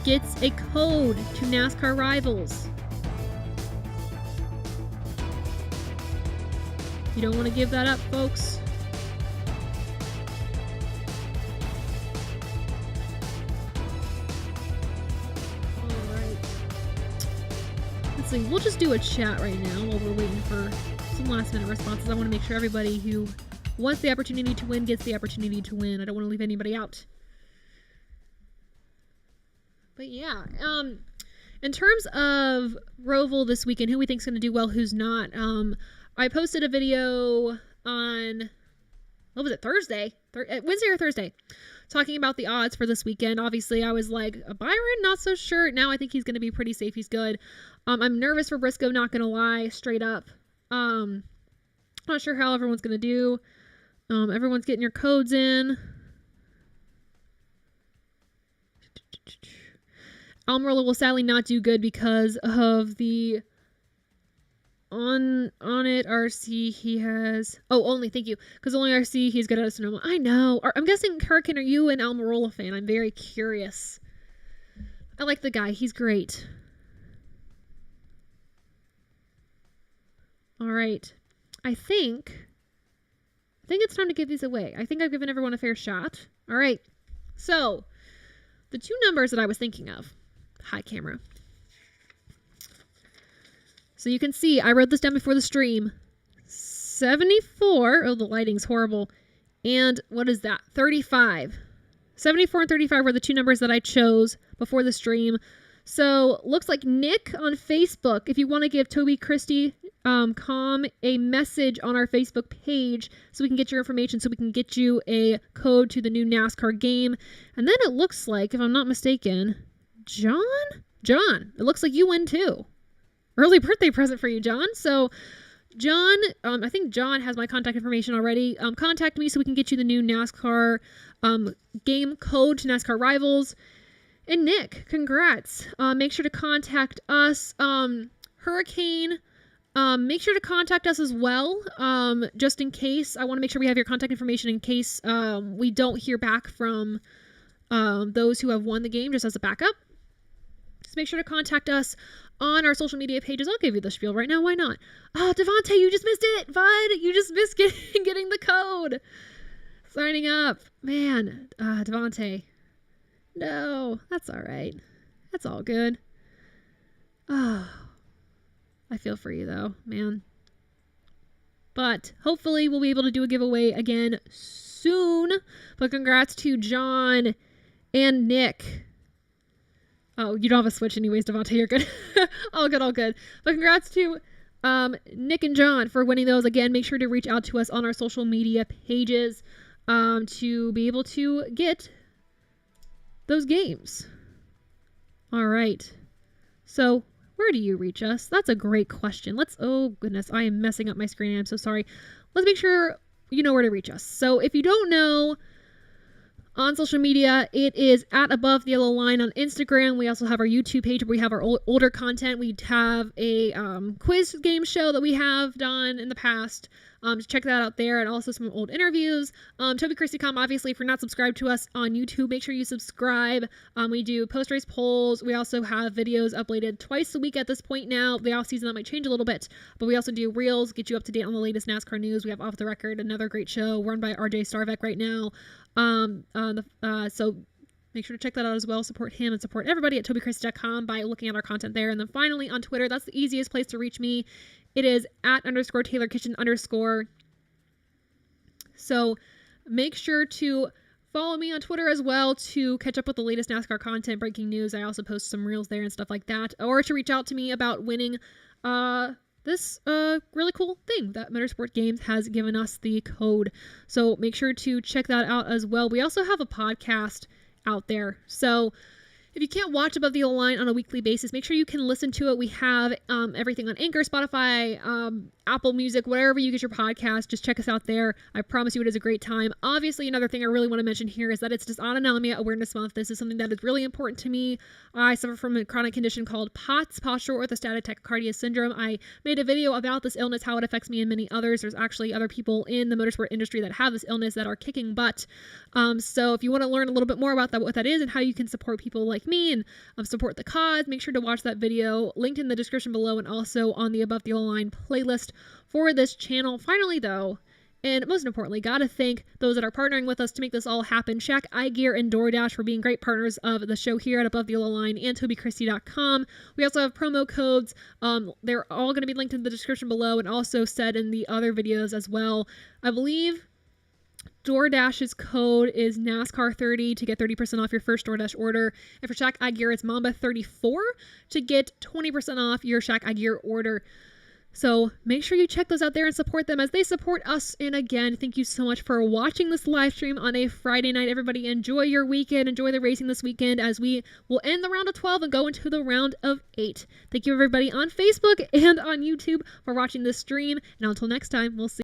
Speaker 1: gets a code to NASCAR Rivals. You don't want to give that up, folks. Alright. Let's see, we'll just do a chat right now while we're waiting for some last minute responses. I want to make sure everybody who wants the opportunity to win gets the opportunity to win. I don't want to leave anybody out. But yeah, in terms of Roval this weekend, who we think's going to do well, who's not, I posted a video on, what was it, Thursday? Wednesday or Thursday, talking about the odds for this weekend. Obviously, I was like, Byron, not so sure. Now I think he's going to be pretty safe. He's good. I'm nervous for Briscoe, not going to lie, straight up. Not sure how everyone's going to do. Everyone's getting your codes in. Almirola will sadly not do good because of the on it RC he has. Oh, only, thank you. Because only RC he's good at Sonoma. I know. I'm guessing, Hurricane, are you an Almirola fan? I'm very curious. I like the guy. He's great. All right. I think it's time to give these away. I think I've given everyone a fair shot. All right. So, the two numbers that I was thinking of. Hi, camera. So you can see, I wrote this down before the stream. 74. Oh, the lighting's horrible. And what is that? 35. 74 and 35 were the two numbers that I chose before the stream. So, looks like Nick on Facebook, if you want to give Toby Christie a message on our Facebook page so we can get your information, so we can get you a code to the new NASCAR game. And then it looks like, if I'm not mistaken, John, it looks like you win too. Early birthday present for you, John. So, John, I think John has my contact information already. Contact me so we can get you the new NASCAR game code to NASCAR Rivals. And Nick, congrats. Make sure to contact us. Hurricane, make sure to contact us as well, just in case. I want to make sure we have your contact information in case we don't hear back from those who have won the game, just as a backup. Just make sure to contact us on our social media pages. I'll give you the spiel right now. Why not? Oh, Devontae, you just missed it. Bud, you just missed getting the code. Signing up. Man, Devontae. No, that's all right. That's all good. Oh, I feel for you though, man. But hopefully we'll be able to do a giveaway again soon. But congrats to John and Nick. Oh, you don't have a Switch anyways, Devontae. You're good. All good, all good. But congrats to Nick and John for winning those. Again, make sure to reach out to us on our social media pages. to be able to get those games. All right. So where do you reach us? That's a great question. Oh goodness, I am messing up my screen. I'm so sorry. Let's make sure you know where to reach us. So if you don't know, on social media, it is at Above the Yellow Line on Instagram. We also have our YouTube page where we have our older content. We have a quiz game show that we have done in the past. Check that out there, and also some old interviews. TobyChristy.com, obviously, if you're not subscribed to us on YouTube, make sure you subscribe. We do post-race polls. We also have videos uploaded twice a week at this point now. The off-season, that might change a little bit, but we also do reels, get you up to date on the latest NASCAR news. We have Off the Record, another great show run by RJ Starvek right now. So make sure to check that out as well. Support him and support everybody at TobyChristy.com by looking at our content there. And then finally on Twitter, that's the easiest place to reach me. It is @_TaylorKitchen_. So make sure to follow me on Twitter as well to catch up with the latest NASCAR content, breaking news. I also post some reels there and stuff like that. Or to reach out to me about winning this really cool thing that Motorsport Games has given us the code. So make sure to check that out as well. We also have a podcast out there. So if you can't watch Above the Yellow Line on a weekly basis, make sure you can listen to it. We have everything on Anchor, Spotify, Apple Music, wherever you get your podcast. Just check us out there. I promise you it is a great time. Obviously, another thing I really want to mention here is that it's Dysautonomia Awareness Month. This is something that is really important to me. I suffer from a chronic condition called POTS, postural orthostatic tachycardia syndrome. I made a video about this illness, how it affects me and many others. There's actually other people in the motorsport industry that have this illness that are kicking butt. So if you want to learn a little bit more about that, what that is and how you can support people like me and support the cause, make sure to watch that video linked in the description below and also on the Above the Yellow Line playlist for this channel. Finally though, and most importantly, gotta thank those that are partnering with us to make this all happen. Shaq, iGear, and DoorDash for being great partners of the show here at Above the Yellow Line, and TobyChristy.com. We also have promo codes. They're all going to be linked in the description below and also said in the other videos as well. I believe DoorDash's code is NASCAR30 to get 30% off your first DoorDash order. And for Shaq iGear, it's Mamba34 to get 20% off your Shaq iGear order. So make sure you check those out there and support them as they support us. And again, thank you so much for watching this live stream on a Friday night. Everybody enjoy your weekend. Enjoy the racing this weekend as we will end the round of 12 and go into the round of 8. Thank you everybody on Facebook and on YouTube for watching this stream. And until next time, we'll see